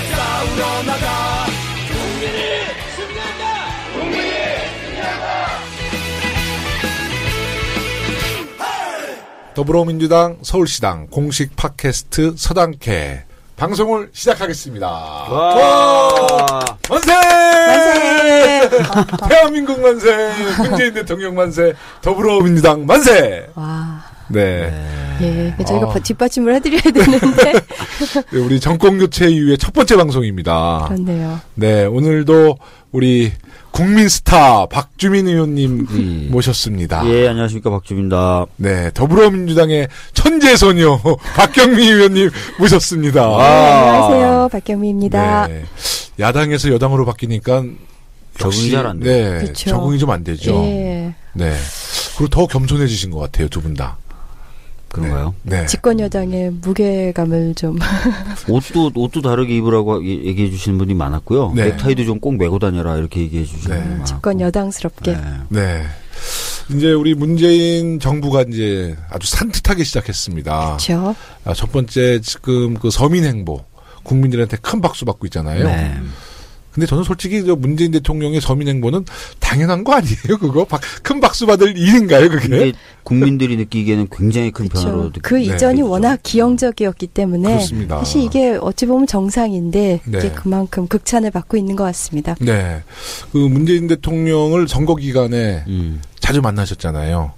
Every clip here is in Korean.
싸우러 나가. 국민이 승리한다. 더불어민주당 서울시당 공식 팟캐스트 서당캐 방송을 시작하겠습니다. 와! 만세! 만세! 대한민국 만세! 문재인 대통령 만세! 더불어민주당 만세! 와. 네. 예, 저희가 뒷받침을 해드려야 되는데. 네, 우리 정권교체 이후에 첫 번째 방송입니다. 그렇네요. 네, 오늘도 우리 국민 스타 박주민 의원님 모셨습니다. 예, 안녕하십니까. 박주민입니다. 네, 더불어민주당의 천재소녀 박경미 의원님 모셨습니다. 네, 안녕하세요. 박경미입니다. 네, 야당에서 여당으로 바뀌니까 적응이 잘 안 돼요. 네, 그쵸. 적응이 좀 안 되죠. 예. 네, 그리고 더 겸손해지신 것 같아요, 두 분 다. 그런가요? 네. 집권 여당의 무게감을 좀. 옷도 다르게 입으라고 얘기해 주시는 분이 많았고요. 네. 넥타이도 좀 꼭 메고 다녀라 이렇게 얘기해 주시는 분이 많았고. 집권 여당스럽게. 네. 네. 이제 우리 문재인 정부가 이제 아주 산뜻하게 시작했습니다. 그렇죠. 첫 번째 지금 그 서민 행보 국민들한테 큰 박수 받고 있잖아요. 네. 근데 저는 솔직히 저 문재인 대통령의 서민 행보는 당연한 거 아니에요? 그거 큰 박수 받을 일인가요, 그게? 근데 국민들이 느끼기에는 굉장히 큰 그렇죠. 변화로 그 이전이 워낙 기형적이었기 때문에 그렇습니다. 사실 이게 어찌 보면 정상인데 네. 이제 그만큼 극찬을 받고 있는 것 같습니다. 네. 그 문재인 대통령을 선거 기간에 자주 만나셨잖아요.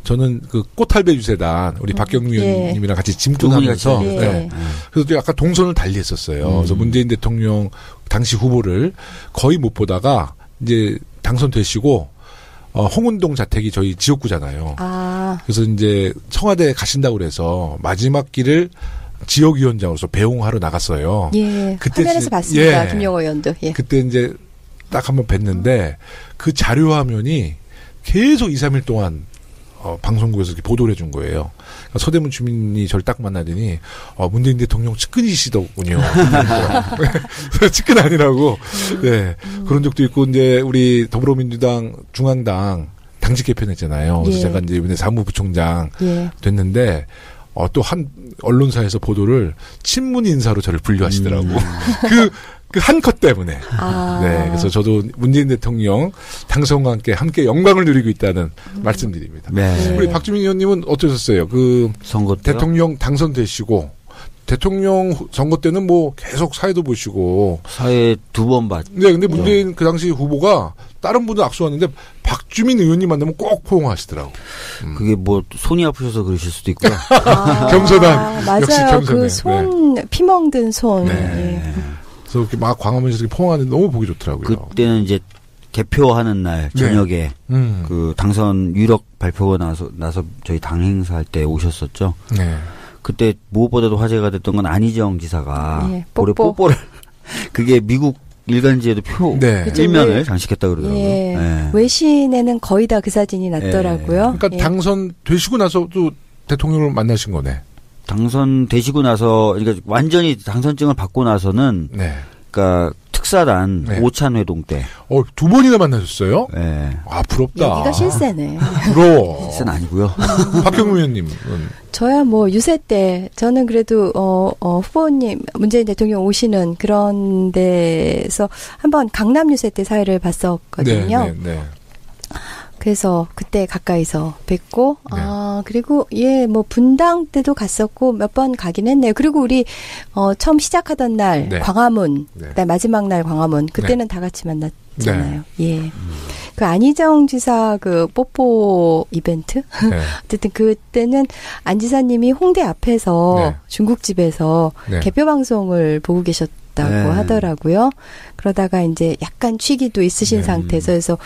저는 그 꽃할배 유세단 우리 박경미 예. 의원님이랑 같이 두 분이 짐꾼하면서 같이 네. 그래서 또 약간 동선을 달리했었어요. 그래서 문재인 대통령 당시 후보를 거의 못 보다가 이제 당선되시고 홍은동 자택이 저희 지역구잖아요. 아, 그래서 이제 청와대 가신다고 그래서 마지막 길을 지역위원장으로서 배웅하러 나갔어요. 예. 그때 화면에서 지- 봤습니다. 예. 김영호 의원도. 예. 그때 이제 딱 한번 뵀는데 그 자료 화면이 계속 2, 3일 동안 방송국에서 이렇게 보도를 해준 거예요. 그러니까 서대문 주민이 저를 딱 만나더니 문재인 대통령 측근이시더군요. 측근 아니라고. 네. 그런 적도 있고 이제 우리 더불어민주당 중앙당 당직 개편했잖아요. 그래서 예. 제가 이제 이번에 사무부총장 예. 됐는데 또 한 언론사에서 보도를 친문 인사로 저를 분류하시더라고. 그 한 컷 때문에. 아. 네. 그래서 저도 문재인 대통령 당선과 함께 영광을 누리고 있다는 말씀드립니다. 네. 우리 박주민 의원님은 어떠셨어요? 그 선거 때요? 대통령 당선되시고 대통령 선거 때는 뭐 계속 사회도 보시고. 사회 2번 봤. 네. 근데 문재인 그 당시 후보가 다른 분들 악수하는데 박주민 의원님 만나면 꼭 포옹하시더라고. 그게 뭐 손이 아프셔서 그러실 수도 있고요. 아, 겸손한. 맞아요. 역시 겸손해. 그 손, 피멍든 손. 네. 예. 그래서 이렇게 막 광화문에서 이렇게 포옹하는데 너무 보기 좋더라고요. 그때는 이제 개표하는 날 저녁에 그 당선 유력 발표가 나서 저희 당 행사할 때 오셨었죠. 네. 그때 무엇보다도 화제가 됐던 건 안희정 지사가 예, 볼에 뽀뽀. 뽀뽀를 그게 미국 일간지에도 네. 그쵸, 일면을 장식했다 그러더라고요. 예. 예. 외신에는 거의 다 그 사진이 났더라고요. 그러니까 예. 당선되시고 나서도 대통령을 만나신 거네. 당선되시고 나서 그러니까 완전히 당선증을 받고 나서는 네. 그러니까 특사단 네. 오찬 회동 때. 두 번이나 만나셨어요? 예. 아, 부럽다. 여기가 실세네. 부러워. 실은 아니고요. 박경무 의원님은. 저야 뭐 유세 때 저는 그래도 후보님 문재인 대통령 오시는 그런 데서 한번 강남 유세 때 사회를 봤었거든요. 네, 네, 네. 그래서 그때 가까이서 뵙고 네. 그리고 뭐 분당 때도 갔었고 몇 번 가긴 했네요. 그리고 우리 처음 시작하던 날 네. 광화문 네. 그다음 마지막 날 광화문 그때는 다 같이 만났잖아요. 네. 예. 그 안희정 지사 그 뽀뽀 이벤트 네. 어쨌든 그때는 안 지사님이 홍대 앞에서 네. 중국집에서 네. 개표 방송을 보고 계셨다고 네. 하더라고요. 그러다가 이제 약간 취기도 있으신 네. 상태에서 해서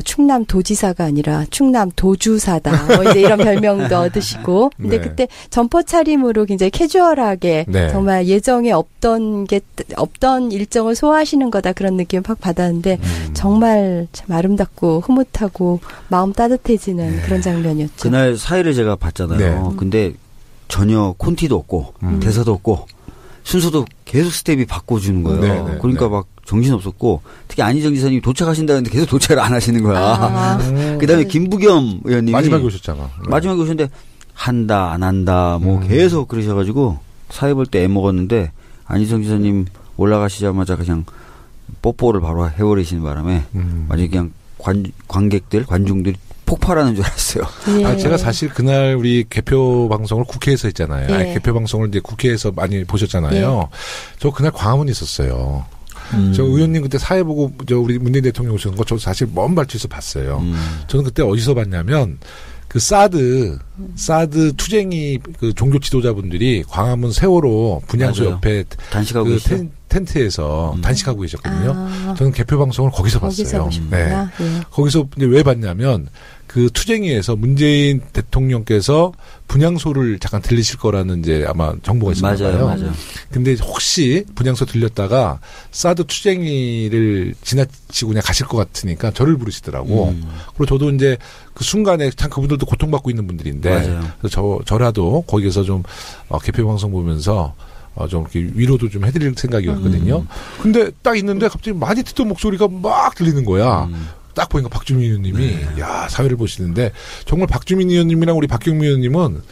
충남 도지사가 아니라 충남 도주사다. 뭐 이제 이런 별명도 얻으시고. 근데 네. 그때 점퍼 차림으로 굉장히 캐주얼하게 네. 정말 예정에 없던 일정을 소화하시는 거다 그런 느낌을 팍 받았는데 정말 참 아름답고 흐뭇하고 마음 따뜻해지는 그런 장면이었죠. 그날 사회를 제가 봤잖아요. 네. 근데 전혀 콘티도 없고 대사도 없고 순서도 계속 스텝이 바꿔주는 거예요. 네, 네, 그러니까 네. 막 정신없었고 특히 안희정 지사님이 도착하신다는데 계속 도착을 안 하시는 거야. 아. 그다음에 김부겸 의원님이 마지막에 오셨잖아. 네. 마지막에 오셨는데 한다 안 한다 뭐 계속 그러셔가지고 사회 볼 때 애먹었는데 안희정 지사님 올라가시자마자 그냥 뽀뽀를 바로 해버리시는 바람에 완전 그냥 관중들이 폭발하는 줄 알았어요. 예. 제가 사실 그날 우리 개표 방송을 국회에서 했잖아요. 예. 아니, 개표 방송을 이제 국회에서 많이 보셨잖아요. 저 그날 광화문에 있었어요. 저 의원님 그때 사회 보고 우리 문재인 대통령 오시는 거 저 사실 먼 발치에서 봤어요. 저는 그때 어디서 봤냐면 그 사드 투쟁이 그 종교 지도자분들이 광화문 세월호 분향소 맞아요. 옆에 단식하고 그 있어요. 텐트에서 단식하고 계셨거든요. 저는 개표 방송을 거기서 봤어요. 보셨구나. 네. 예. 거기서 이제 왜 봤냐면 그 투쟁위에서 문재인 대통령께서 분향소를 잠깐 들리실 거라는 이제 아마 정보가 있었나 봐요. 맞아요. 근데 혹시 분향소 들렸다가 사드 투쟁위를 지나치고 그냥 가실 것 같으니까 저를 부르시더라고. 그리고 저도 이제 그 순간에 참 그분들도 고통받고 있는 분들인데 맞아요. 그래서 저라도 거기에서 좀 개표 방송 보면서 좀 이렇게 위로도 좀 해드릴 생각이었거든요. 근데 딱 있는데 갑자기 많이 듣던 목소리가 막 들리는 거야. 딱 보니까 박주민 의원님이 야 사회를 보시는데 정말 박주민 의원님이랑 우리 박경미 의원님은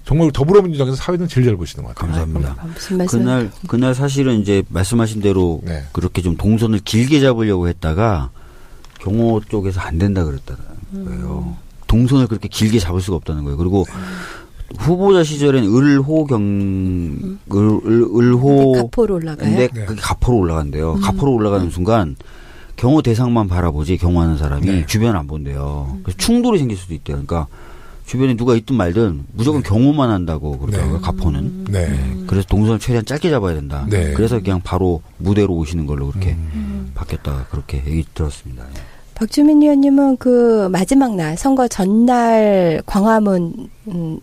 정말 더불어민주당에서 사회는 제일 잘 보시는 것 같아요. 감사합니다. 무슨 말씀? 그날 사실은 이제 말씀하신 대로 네. 그렇게 좀 동선을 길게 잡으려고 했다가 경호 쪽에서 안 된다 그랬다는 거예요. 동선을 그렇게 길게 잡을 수가 없다는 거예요. 그리고 후보자 시절엔 을호 가포로 올라가요. 근데 그게 가포로 올라간대요. 가포로 올라가는 순간 경호 대상만 바라보지 경호하는 사람이 주변 안 본대요. 그래서 충돌이 생길 수도 있대요. 그러니까 주변에 누가 있든 말든 무조건 경호만 한다고 그러더라고요. 가포는. 그래서 동선을 최대한 짧게 잡아야 된다. 그래서 그냥 바로 무대로 오시는 걸로 그렇게 바뀌었다 그렇게 얘기 들었습니다. 박주민 의원님은 그 마지막 날 선거 전날 광화문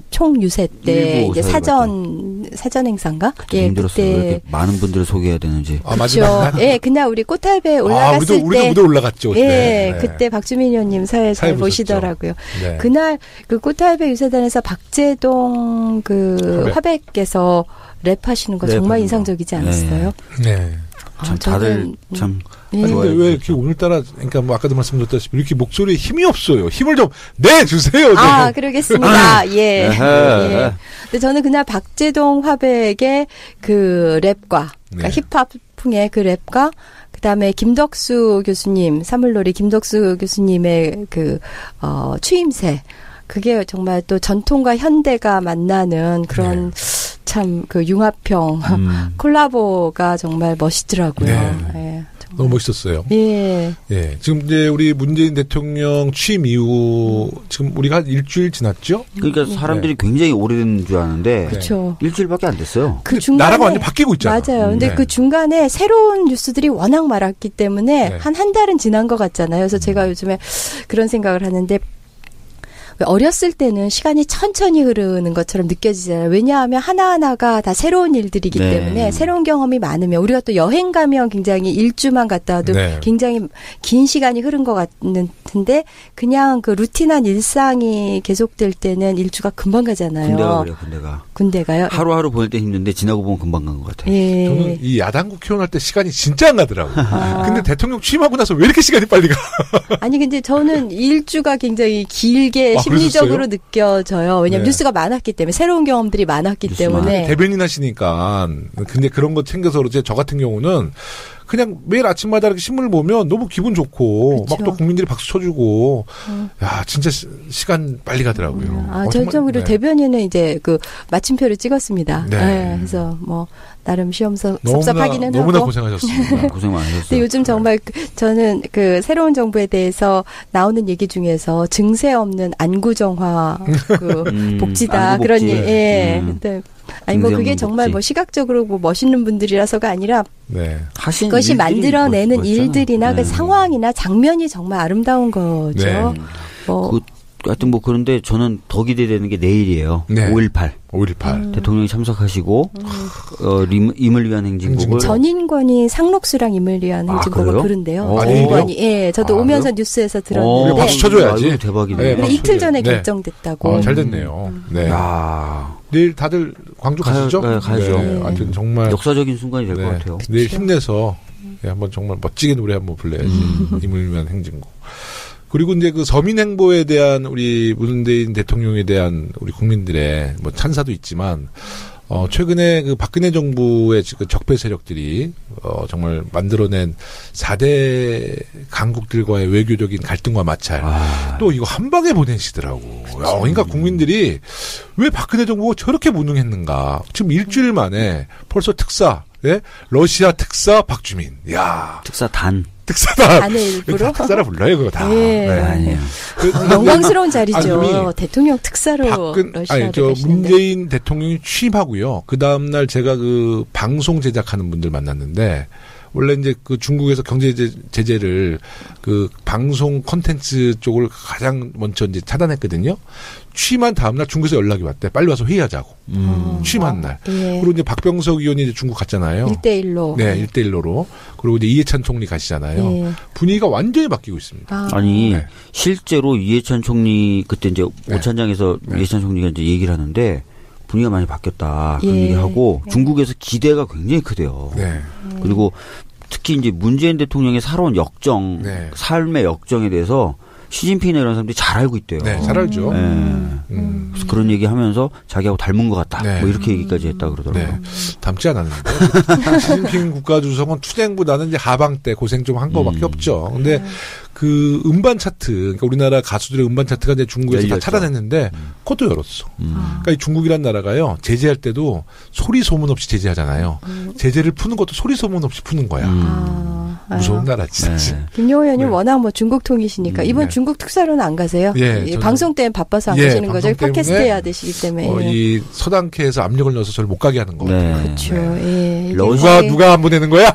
총유세 때 이제 사전 행사인가? 예, 힘들었어요. 왜 이렇게 많은 분들을 소개해야 되는지. 그렇죠. 예, 그날 우리 꽃할배 올라갔을 우리도 무대 올라갔죠. 그때. 예, 그때 박주민 의원님 사회 잘 보시더라고요. 네. 그날 그 꽃할배 유세단에서 박재동 그 화백께서 랩하시는 거 정말 인상적이지 않았어요? 네. 참 다들 참. 근데 왜 이렇게 오늘따라 그러니까 뭐 아까도 말씀드렸다시피 이렇게 목소리에 힘이 없어요. 힘을 좀 내주세요. 좀. 그러겠습니다. 예. 예. 근데 저는 그날 박재동 화백의 그 랩과 그러니까 힙합풍의 그 랩과 그다음에 김덕수 교수님 사물놀이 김덕수 교수님의 그 추임새 그게 정말 또 전통과 현대가 만나는 그런 참 그 융합형 콜라보가 정말 멋있더라고요. 예. 너무 멋있었어요. 예. 예. 지금 이제 우리 문재인 대통령 취임 이후 지금 우리가 한 일주일 지났죠? 그러니까 사람들이 굉장히 오래된 줄 아는데 그렇죠. 일주일밖에 안 됐어요. 그 중간에 나라가 완전 바뀌고 있잖아요. 맞아요. 근데 그 중간에 새로운 뉴스들이 워낙 많았기 때문에 한 달은 지난 것 같잖아요. 그래서 제가 요즘에 그런 생각을 하는데 어렸을 때는 시간이 천천히 흐르는 것처럼 느껴지잖아요. 왜냐하면 하나하나가 다 새로운 일들이기 때문에 새로운 경험이 많으면 우리가 또 여행 가면 굉장히 일주만 갔다 와도 굉장히 긴 시간이 흐른 것 같은데 그냥 그 루틴한 일상이 계속될 때는 일주가 금방 가잖아요. 군대가 그래요. 군대가요? 하루하루 보낼 때 힘든데 지나고 보면 금방 간 것 같아요. 예. 저는 이 야당 국회의원 할 때 시간이 진짜 안 가더라고요. 근데 대통령 취임하고 나서 왜 이렇게 시간이 빨리 가? 아니 근데 저는 일주가 굉장히 길게 심리적으로 느껴져요. 왜냐하면 뉴스가 많았기 때문에 새로운 경험들이 많았기 때문에. 대변인 하시니까 근데 그런 거 챙겨서 그러지 저 같은 경우는 그냥 매일 아침마다 이렇게 신문을 보면 너무 기분 좋고 막 또 국민들이 박수 쳐주고 야 진짜 시간 빨리 가더라고요. 전적으로 대변인은 이제 그 마침표를 찍었습니다. 그래서 뭐 나름 섭섭하기는 너무나 하고 고생하셨습니다. 고생 많으셨어요. 근데 요즘 정말 저는 그 새로운 정부에 대해서 나오는 얘기 중에서 증세 없는 안구정화 그 복지다 그런 근데 아니 뭐 그게 정말 뭐 시각적으로 뭐 멋있는 분들이라서가 아니라 그것이 만들어내는 일들이나 그 상황이나 장면이 정말 아름다운 거죠. 하여튼 뭐 그런데 저는 더 기대되는 게 내일이에요. 5.18. 대통령이 참석하시고 임을 위한 행진곡을 전인권이 상록수랑 임을 위한 행진곡을 부른대요. 전인권이 저도 오면서 뉴스에서 들었는데 박수 쳐줘야지. 대박이네. 이틀 전에 결정됐다고. 잘 됐네요. 내일 다들 광주 가시죠? 가야죠. 하여튼 정말 역사적인 순간이 될 것 같아요. 내일 힘내서 한번 정말 멋지게 노래 한번 불러야지. 임을 위한 행진곡. 그리고 이제 그 서민 행보에 대한 우리 문재인 대통령에 대한 우리 국민들의 뭐 찬사도 있지만 최근에 그 박근혜 정부의 그 적폐 세력들이 정말 만들어낸 4대 강국들과의 외교적인 갈등과 마찰 또 이거 한 방에 보내시더라고. 그러니까 국민들이 왜 박근혜 정부가 저렇게 무능했는가. 지금 일주일 만에 벌써 특사, 예? 러시아 특사 박주민. 야, 특사단. 단의 일부로? 특사라 불러요, 그거 다. 네. 네. 아니에요. 영광스러운 자리죠. 대통령 특사로 러시아를 문재인 대통령이 취임하고요. 그 다음날 제가 그 방송 제작하는 분들 만났는데, 원래 이제 그 중국에서 경제 제재를 그 방송 콘텐츠 쪽을 가장 먼저 이제 차단했거든요. 취임한 다음날 중국에서 연락이 왔대. 빨리 와서 회의하자고. 취임한 날. 예. 그리고 이제 박병석 의원이 이제 중국 갔잖아요. 1대1로. 네, 1대1로. 그리고 이제 이해찬 총리 가시잖아요. 예. 분위기가 완전히 바뀌고 있습니다. 아니, 네. 실제로 이해찬 총리, 그때 이제 네. 오찬장에서 네. 이해찬 총리가 이제 얘기를 하는데, 분위기가 많이 바뀌었다. 그런 예. 얘기하고, 중국에서 기대가 굉장히 크대요. 네. 그리고 특히 이제 문재인 대통령의 살아온 역정, 네. 삶의 역정에 대해서 시진핑이나 이런 사람들이 잘 알고 있대요. 네, 잘 알죠. 그래서 그런 얘기 하면서 자기하고 닮은 것 같다. 네. 뭐 이렇게 얘기까지 했다 그러더라고요. 네. 닮지 않았는데. 시진핑 국가주석은 투쟁보다는 이제 하방 때 고생 좀 한 거밖에 없죠. 근데 그 음반 차트, 그러니까 우리나라 가수들의 음반 차트가 이제 중국에서 다 열렸죠. 차단했는데 그것도 열었어. 그러니까 이 중국이란 나라가요. 제재할 때도 소리 소문 없이 제재하잖아요. 제재를 푸는 것도 소리 소문 없이 푸는 거야. 무서운 나라지. 네. 김용호 의원님 네. 워낙 뭐 중국 통이시니까 이번 네. 중국 특사로는 안 가세요? 예, 이 저는- 방송 때문에 바빠서 안 예, 가시는 거죠? 방송 팟캐스트 때문에 해야 되시기 때문에. 이 서당캐에서 압력을 넣어서 저를 못 가게 하는 거. 네. 그렇죠. 예. 누가 안 보내는 거야?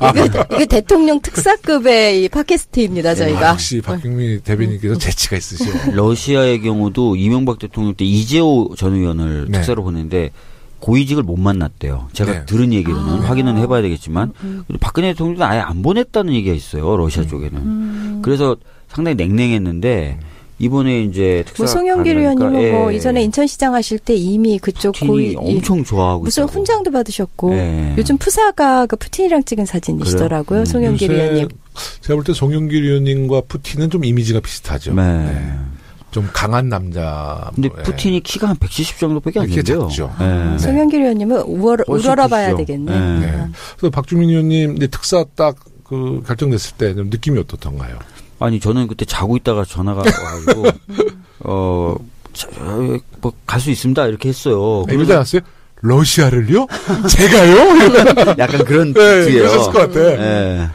이게 대통령 특사급의 이 팟캐스트입니다, 저희가. 역시 박경미 대변인께서 재치가 있으시오. 러시아의 경우도 이명박 대통령 때 이재호 전 의원을 네. 특사로 보냈는데 고위직을 못 만났대요. 제가 네. 들은 얘기로는 확인은 해봐야 되겠지만 박근혜 대통령도 아예 안 보냈다는 얘기가 있어요. 러시아 쪽에는. 그래서 상당히 냉랭했는데 이번에 이제 특사 뭐 송영길 가니까, 의원님은 뭐 예. 이전에 인천시장 하실 때 이미 그쪽 푸틴이 엄청 좋아하고 무슨 있다고. 훈장도 받으셨고 예. 요즘 푸사가 그 푸틴이랑 찍은 사진이시더라고요. 송영길 요새 의원님. 제가 볼 때 송영길 의원님과 푸틴은 좀 이미지가 비슷하죠. 네. 좀 강한 남자. 근데 뭐, 예. 푸틴이 키가 한 170 정도밖에 안 이렇게 된대요. 작죠. 네. 송영길 의원님은 훨씬 우러러 봐야 크시죠. 되겠네. 네. 네. 그래서 박주민 의원님 이제 특사 딱 그 결정됐을 때 좀 느낌이 어떻던가요? 아니 저는 그때 자고 있다가 전화가 와가지고 뭐 갈 수 있습니다 이렇게 했어요. 이러지 않았어요? 러시아를요? 제가요? 약간 그런 네, 뜻이에요. 그랬을 것 같아. 네.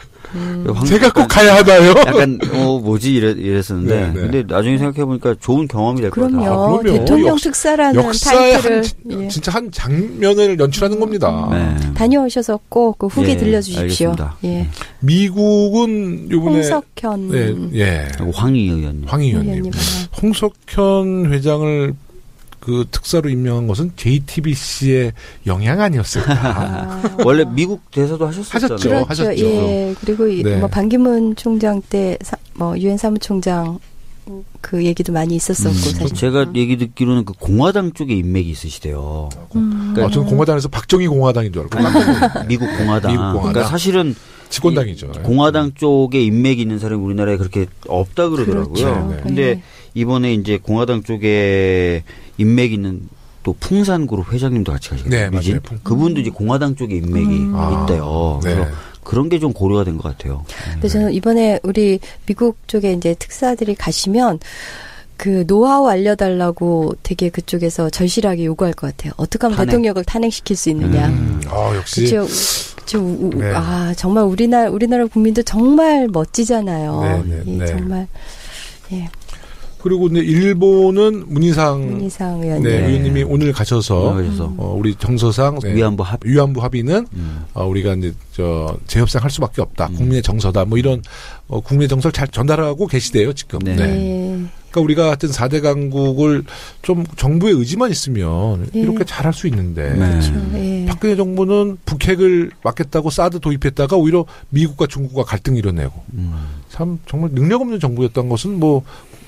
제가 꼭 가야 하나요? 약간 뭐지 이랬었는데 네, 네. 근데 나중에 생각해 보니까 좋은 경험이 될 것 같아요. 그럼요. 그럼요. 대통령 특사라는 역사의 타이틀을 진짜 한 장면을 연출하는 겁니다. 네. 다녀오셔서 꼭 그 후기 예, 들려주십시오. 알겠습니다. 예. 미국은 요번에 홍석현 예. 황희 의원님. 황 의원님. 의원님. 홍석현 회장을 그 특사로 임명한 것은 JTBC의 영향 아니었을까? 원래 미국 대사도 하셨었잖아요. 하셨죠. 그렇죠. 하셨죠. 예. 그리고 네. 뭐 반기문 총장 때 뭐 유엔 사무총장 그 얘기도 많이 있었었고 사실. 제가 얘기 듣기로는 그 공화당 쪽에 인맥이 있으시대요. 그러니까 저는 공화당에서 박정희 공화당인 줄 알고. 미국 공화당. 미국 공화당. 그러니까 사실은 집권당이죠. 공화당 쪽에 인맥이 있는 사람이 우리나라에 그렇게 없다 그러더라고요. 그렇죠. 네. 근데 네. 이번에 이제 공화당 쪽에 인맥 있는 또 풍산그룹 회장님도 같이 가시거든요. 네, 맞아요. 그분도 이제 공화당 쪽에 인맥이 있대요. 네. 그래서 그런 게 좀 고려가 된 것 같아요. 근데 저는 이번에 우리 미국 쪽에 이제 특사들이 가시면 그 노하우 알려달라고 되게 그쪽에서 절실하게 요구할 것 같아요. 어떻게 하면 탄핵. 대통령을 탄핵시킬 수 있느냐. 역시. 그렇죠. 네. 정말 우리나라 국민들 정말 멋지잖아요. 네, 네, 예, 네. 정말 예. 그리고 이제 일본은 문희상 의원님. 네, 의원님이 오늘 가셔서 그래서 우리 정서상 네, 위안부 합 위안부 합의는 우리가 이제 재협상 할 수밖에 없다. 국민의 정서다. 뭐 이런 국민의 정서를 잘 전달하고 계시대요 지금. 네. 그러니까 우리가 하여튼 4대 강국을 좀 정부의 의지만 있으면 네. 이렇게 잘할 수 있는데 그렇죠. 예. 박근혜 정부는 북핵을 막겠다고 사드 도입했다가 오히려 미국과 중국과 갈등 일어내고 참 정말 능력 없는 정부였던 것은 뭐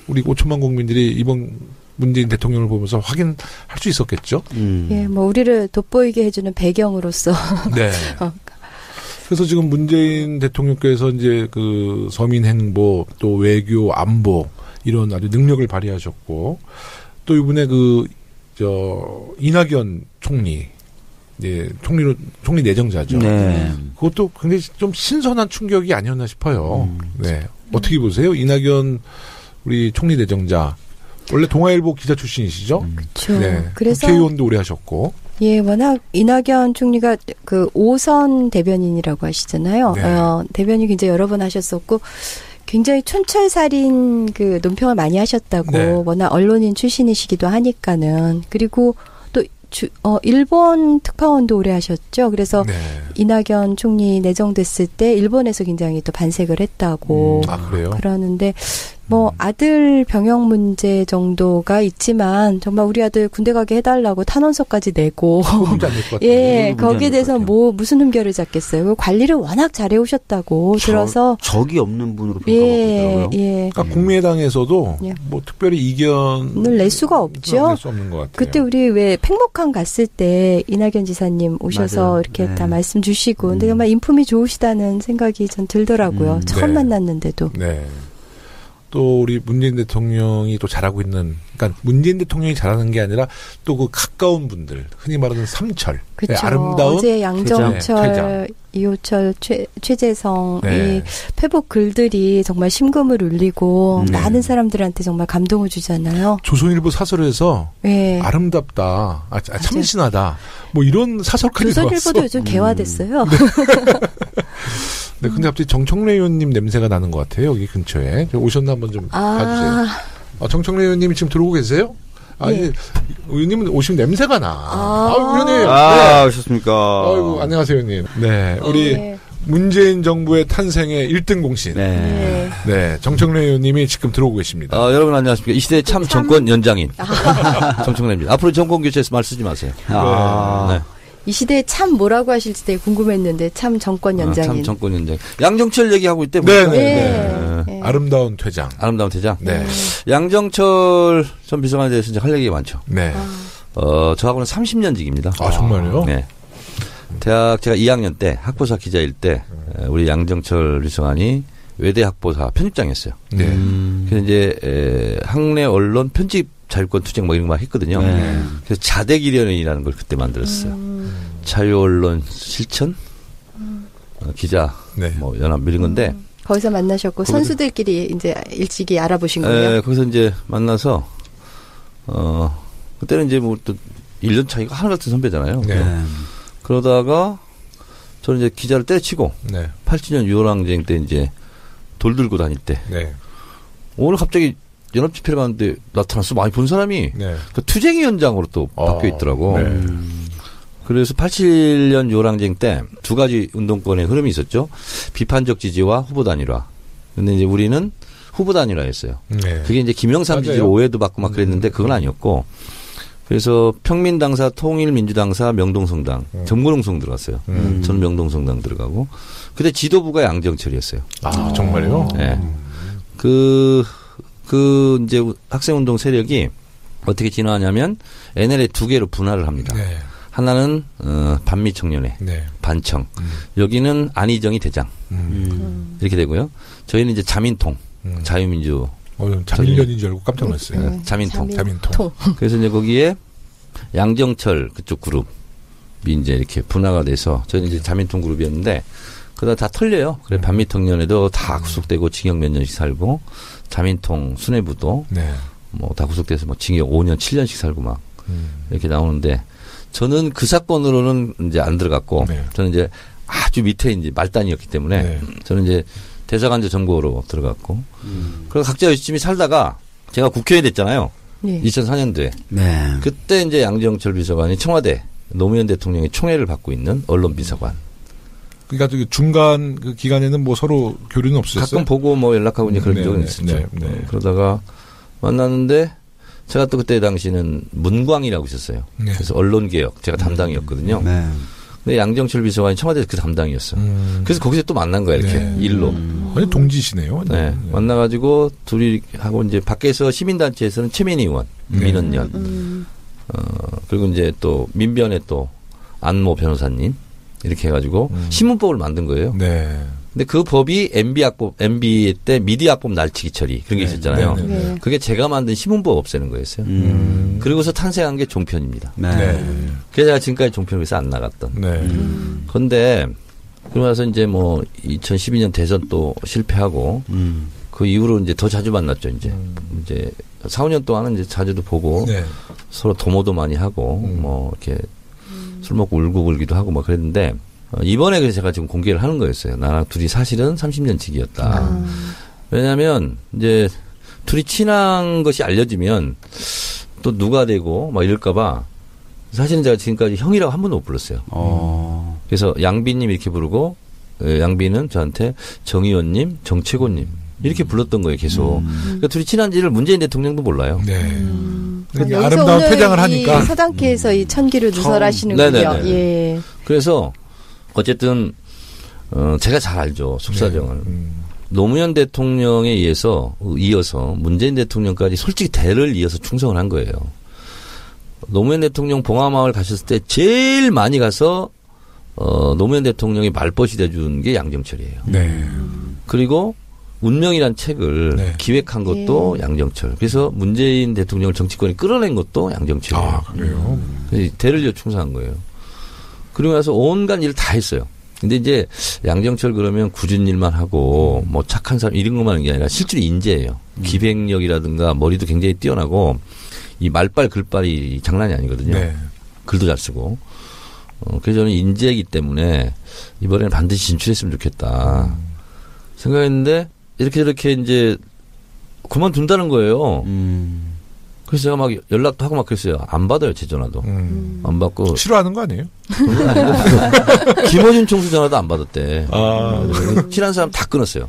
우리 5천만 국민들이 이번 문재인 대통령을 보면서 확인할 수 있었겠죠. 예, 뭐 우리를 돋보이게 해주는 배경으로서. 네. 그래서 지금 문재인 대통령께서 이제 그 서민 행보 또 외교 안보 이런 아주 능력을 발휘하셨고 또 이번에 이낙연 총리, 총리 내정자죠. 네. 그것도 굉장히 좀 신선한 충격이 아니었나 싶어요. 네. 어떻게 보세요? 이낙연 우리 총리 내정자. 원래 동아일보 기자 출신이시죠? 그렇죠. 네. 그래서 국회의원도 오래 하셨고. 예, 워낙 이낙연 총리가 그 5선 대변인이라고 하시잖아요. 네. 대변인 굉장히 여러 번 하셨었고 굉장히 촌철살인 그 논평을 많이 하셨다고 네. 워낙 언론인 출신이시기도 하니까는 그리고 또 일본 특파원도 오래 하셨죠. 그래서 네. 이낙연 총리 내정됐을 때 일본에서 굉장히 또 반색을 했다고 그래요? 그러는데 뭐 아들 병역 문제 정도가 있지만 정말 우리 아들 군대 가게 해달라고 탄원서까지 내고 문제 안 될 것 같아요. 예 거기에 대해서 뭐 무슨 흠결을 잡겠어요. 관리를 워낙 잘해 오셨다고 들어서 적이 없는 분으로 평가받고 있더라고요. 예. 그러니까 국민의당에서도 예. 뭐 특별히 이견을 낼 수가 없죠. 낼 수 없는 것 같아요. 그때 우리 왜 팽목항 갔을 때 이낙연 지사님 오셔서 맞아요. 이렇게 네. 다 말씀 주시고 근데 정말 인품이 좋으시다는 생각이 전 들더라고요. 처음 네. 만났는데도. 네. 또 우리 문재인 대통령이 또 잘하고 있는, 그러니까 문재인 대통령이 잘하는 게 아니라 또 그 가까운 분들, 흔히 말하는 삼철, 그렇죠. 네, 아름다운 어제 양정철, 퇴장. 이호철, 최재성 네. 이 페북 글들이 정말 심금을 울리고 많은 사람들한테 정말 감동을 주잖아요. 조선일보 사설에서 네. 아름답다, 참신하다, 뭐 이런 사설까지 조선일보도 나왔어. 요즘 개화됐어요. 네, 근데 갑자기 정청래 의원님 냄새가 나는 것 같아요. 여기 근처에 오셨나 한번 좀 봐주세요. 정청래 의원님이 지금 들어오고 계세요? 네. 의원님은 오시면 냄새가 나. 의원님. 오셨습니까? 아이고, 안녕하세요, 의원님. 네, 우리 네. 문재인 정부의 탄생의 1등 공신. 네. 네, 정청래 의원님이 지금 들어오고 계십니다. 여러분 안녕하십니까. 이 시대의 참 정권 연장인 정청래입니다. 앞으로 정권 교체에서 말 쓰지 마세요. 네. 이 시대에 참 뭐라고 하실지 되게 궁금했는데 참 정권 연장인. 참 정권 연장. 양정철 얘기하고 있대. 네. 아름다운 퇴장. 아름다운 퇴장. 네. 양정철 전 비서관에 대해서 이제 할 얘기가 많죠. 네. 저하고는 30년 지기입니다. 정말요? 네. 대학 제가 2학년 때 학보사 기자일 때 우리 양정철 비서관이 외대 학보사 편집장이었어요. 네. 그래서 이제 학내 언론 편집 자율권 투쟁 뭐 이런 거 했거든요. 네. 그래서 자대기련이라는 걸 그때 만들었어요. 자유언론 실천 기자 네. 뭐 연합 이런 건데 거기서 만나셨고 선수들끼리 이제 일찍이 알아보신 거예요. 거기서 이제 만나서 그때는 이제 뭐 또 1년 차이가 하늘 같은 선배잖아요. 네. 그러다가 저는 이제 기자를 때려치고 네. 87년 6월 항쟁 때 이제 돌 들고 다닐 때 네. 오늘 갑자기 연합 집회를 가는데 나타났어. 많이 본 사람이 네. 그 투쟁위원장으로 또 바뀌어 있더라고. 네. 그래서 87년 6월 항쟁 때 두 가지 운동권의 흐름이 있었죠. 비판적 지지와 후보 단일화. 근데 이제 우리는 후보 단일화였어요. 네. 그게 이제 김영삼 지지로 오해도 받고 막 그랬는데 그건 아니었고. 그래서 평민당사, 통일민주당사, 명동성당, 정문홍성 들어갔어요. 저는 명동성당 들어가고. 그때 지도부가 양정철이었어요. 정말요? 네. 이제 학생운동 세력이 어떻게 진화하냐면 NLA 두 개로 분할을 합니다. 네. 하나는 반미청년회, 네. 반청. 여기는 안희정이 대장. 이렇게 되고요. 저희는 이제 자민통, 자유민주. 자민련인 줄 알고 깜짝 놀랐어요. 자민통. 자민통. 그래서 이제 거기에 양정철 그쪽 그룹이 이제 이렇게 분화가 돼서 저희는 이제 자민통 그룹이었는데 그러다 다 털려요. 그래 반미청년회도 다 구속되고 징역 몇 년씩 살고 자민통 수뇌부도 네. 뭐 다 구속돼서 뭐 징역 5년 7년씩 살고 막 이렇게 나오는데 저는 그 사건으로는 이제 안 들어갔고 네. 저는 이제 아주 밑에 이제 말단이었기 때문에 네. 저는 이제 대사관제 정보로 들어갔고 그래서 각자 열심히 살다가 제가 국회의원 됐잖아요. 네. 2004년도에 네. 그때 이제 양정철 비서관이 청와대 노무현 대통령의 총애를 받고 있는 언론 비서관. 그러니까 그 중간 그 기간에는 뭐 서로 교류는 없었어요? 가끔 보고 뭐 연락하고 이제 그런 네, 적은 네, 있었죠. 네, 네. 그러다가 만났는데 제가 또 그때 당시는 문광이라고 있었어요. 네. 그래서 언론개혁 제가 담당이었거든요. 네. 근데 양정철 비서관이 청와대에서 그 담당이었어. 그래서 거기서 또 만난 거야 이렇게 네. 일로. 완전 동지시네요. 네. 만나가지고 둘이 하고 이제 밖에서 시민단체에서는 최민희 의원, 민원연. 그리고 이제 또 민변에 또 안모 변호사님 이렇게 해가지고 신문법을 만든 거예요. 네. 근데 그 법이 MB 때 미디어학법 날치기 처리 그런 게 있었잖아요. 네. 그게 제가 만든 신문법 없애는 거였어요. 그리고서 탄생한 게 종편입니다. 네. 그래서 제가 지금까지 종편에서 안 나갔던. 그런데 그러고 나서 이제 뭐 2012년 대선 또 실패하고 그 이후로 이제 더 자주 만났죠. 이제 4, 5년 동안은 이제 자주도 보고 서로 도모도 많이 하고 뭐 이렇게 술 먹고 울고 울기도 하고 막 그랬는데 이번에 그래서 제가 지금 공개를 하는 거였어요. 나랑 둘이 사실은 30년 지기였다. 왜냐하면 이제 둘이 친한 것이 알려지면 또 누가 되고 막 이럴까봐 사실은 제가 지금까지 형이라고 한 번도 못 불렀어요. 그래서 양비님 이렇게 부르고 양비는 저한테 정 의원님, 정최고님 이렇게 불렀던 거예요. 계속. 그러니까 둘이 친한지를 문재인 대통령도 몰라요. 그러니까 아름다운 퇴장을 하니까. 서당계에서 이 천기를 누설하시는군요. 네네네. 예. 그래서 어쨌든 제가 잘 알죠. 속사정을. 노무현 대통령에 이어서 문재인 대통령까지 솔직히 대를 이어서 충성을 한 거예요. 노무현 대통령 봉화마을 가셨을 때 제일 많이 가서 노무현 대통령이 말벗이 돼준 게 양정철이에요. 그리고 운명이란 책을 기획한 것도 양정철. 그래서 문재인 대통령을 정치권에 끌어낸 것도 양정철이에요. 아, 그래요? 대를 이어 충성한 거예요. 그리고 나서 온갖 일을 다 했어요. 근데 이제 양정철 그러면 굳은 일만 하고 뭐 착한 사람 이런 것만 하는 게 아니라 실제로 인재예요. 기획력이라든가 머리도 굉장히 뛰어나고 이 말빨 글빨이 장난이 아니거든요. 글도 잘 쓰고. 그래서 저는 인재이기 때문에 이번에는 반드시 진출했으면 좋겠다 생각했는데 이렇게 저렇게 이제 그만둔다는 거예요. 그래서 제가 막 연락도 하고 막 그랬어요. 안 받아요, 제 전화도. 안 받고. 싫어하는 거 아니에요? 김어준 총수 전화도 안 받았대. 친한 사람 다 끊었어요.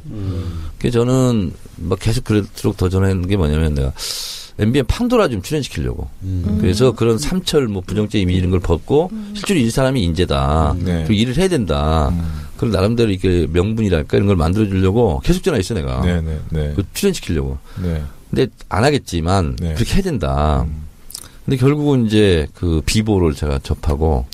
그래서 저는 막 계속 그럴수록 더 전화했는 게 뭐냐면 내가 MBN 판도라 좀 출연시키려고. 그래서 그런 삼철 뭐 부정죄 이미 이런 걸 벗고 실제로 이 사람이 인재다. 그리고 일을 해야 된다. 그리고 나름대로 이렇게 명분이랄까 이런 걸 만들어주려고 계속 전화했어 내가. 그 출연시키려고. 근데 안 하겠지만 그렇게 해야 된다. 근데 결국은 이제 그 비보를 제가 접하고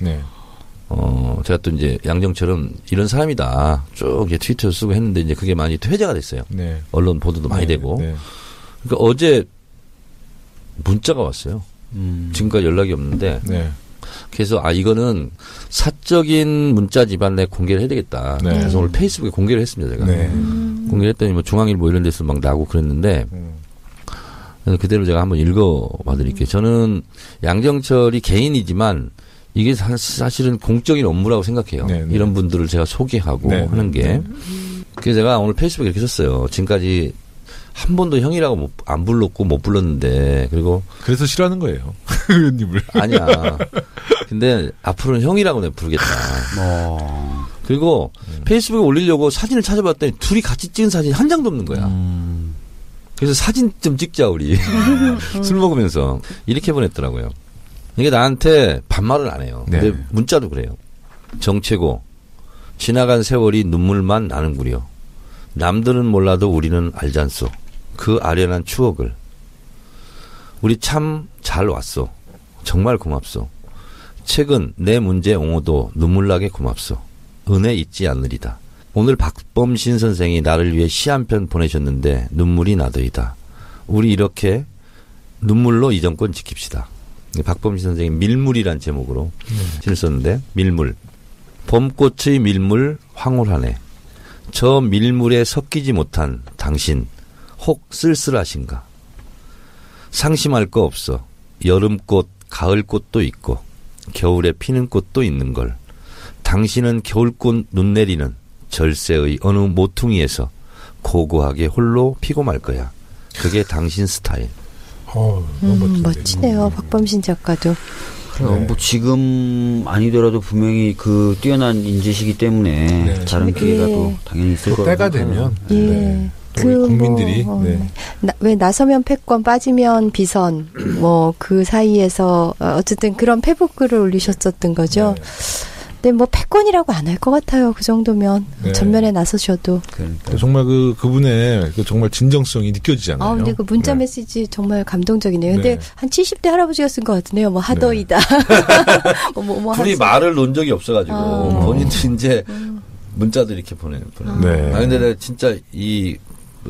제가 또 이제 양정철은 이런 사람이다. 쭉 이제 트위터 쓰고 했는데 이제 그게 많이 회자가 됐어요. 언론 보도도 많이 되고. 그러니까 어제 문자가 왔어요. 지금까지 연락이 없는데. 그래서 이거는 사적인 문자지만 내가 공개를 해야 되겠다. 그래서 오늘 페이스북에 공개를 했습니다. 제가. 공개를 했더니 뭐 중앙일 뭐 이런 데서 막 나오고 그랬는데 그래서 그대로 제가 한번 읽어봐 드릴게요. 저는 양정철이 개인이지만 이게 사실은 공적인 업무라고 생각해요. 이런 분들을 제가 소개하고 하는 게. 그래서 제가 오늘 페이스북에 이렇게 썼어요. 지금까지 한 번도 형이라고 안 불렀고 못 불렀는데 그래서 싫어하는 거예요. 의원님을. 아니야. 근데 앞으로는 형이라고 내가 부르겠다. 그리고 페이스북에 올리려고 사진을 찾아봤더니 둘이 같이 찍은 사진이 한 장도 없는 거야. 그래서 사진 좀 찍자 우리. 술 먹으면서 이렇게 보냈더라고요. 이게 나한테 반말을 안 해요. 근데 문자도 그래요. 정최고 지나간 세월이 눈물만 나는구려. 남들은 몰라도 우리는 알잖소. 그 아련한 추억을. 우리 참 잘 왔소. 정말 고맙소. 최근 내 문제 옹호도 눈물나게 고맙소. 은혜 잊지 않으리다. 오늘 박범신 선생이 나를 위해 시 한 편 보내셨는데 눈물이 나더이다. 우리 이렇게 눈물로 이 정권 지킵시다. 박범신 선생이 밀물이란 제목으로 시를 썼는데 밀물. 봄꽃의 밀물 황홀하네. 저 밀물에 섞이지 못한 당신 혹 쓸쓸하신가. 상심할 거 없어. 여름꽃 가을꽃도 있고 겨울에 피는 꽃도 있는 걸. 당신은 겨울꽃 눈 내리는 절세의 어느 모퉁이에서 고고하게 홀로 피고 말 거야. 그게 당신 스타일. 너무 멋지네요. 박범신 작가도. 뭐 지금 아니더라도 분명히 그 뛰어난 인재시기 때문에 다른 기회가 또 당연히 있을 거라고 때가 되면 국민들이 왜 나서면 패권 빠지면 비선 뭐 그 사이에서 어쨌든 그런 페북글을 올리셨었던 거죠. 근데 뭐 패권이라고 안 할 것 같아요. 그 정도면 전면에 나서셔도. 정말 그분의 정말 진정성이 느껴지잖아요. 근데 그 문자 메시지 정말 감동적이네요. 근데 한 70대 할아버지가 쓴 것 같네요. 뭐 하더이다. 둘이 말을 놓은 적이 없어가지고 본인도 이제 문자들 이렇게 보내요. 네. 아, 근데 내가 진짜 이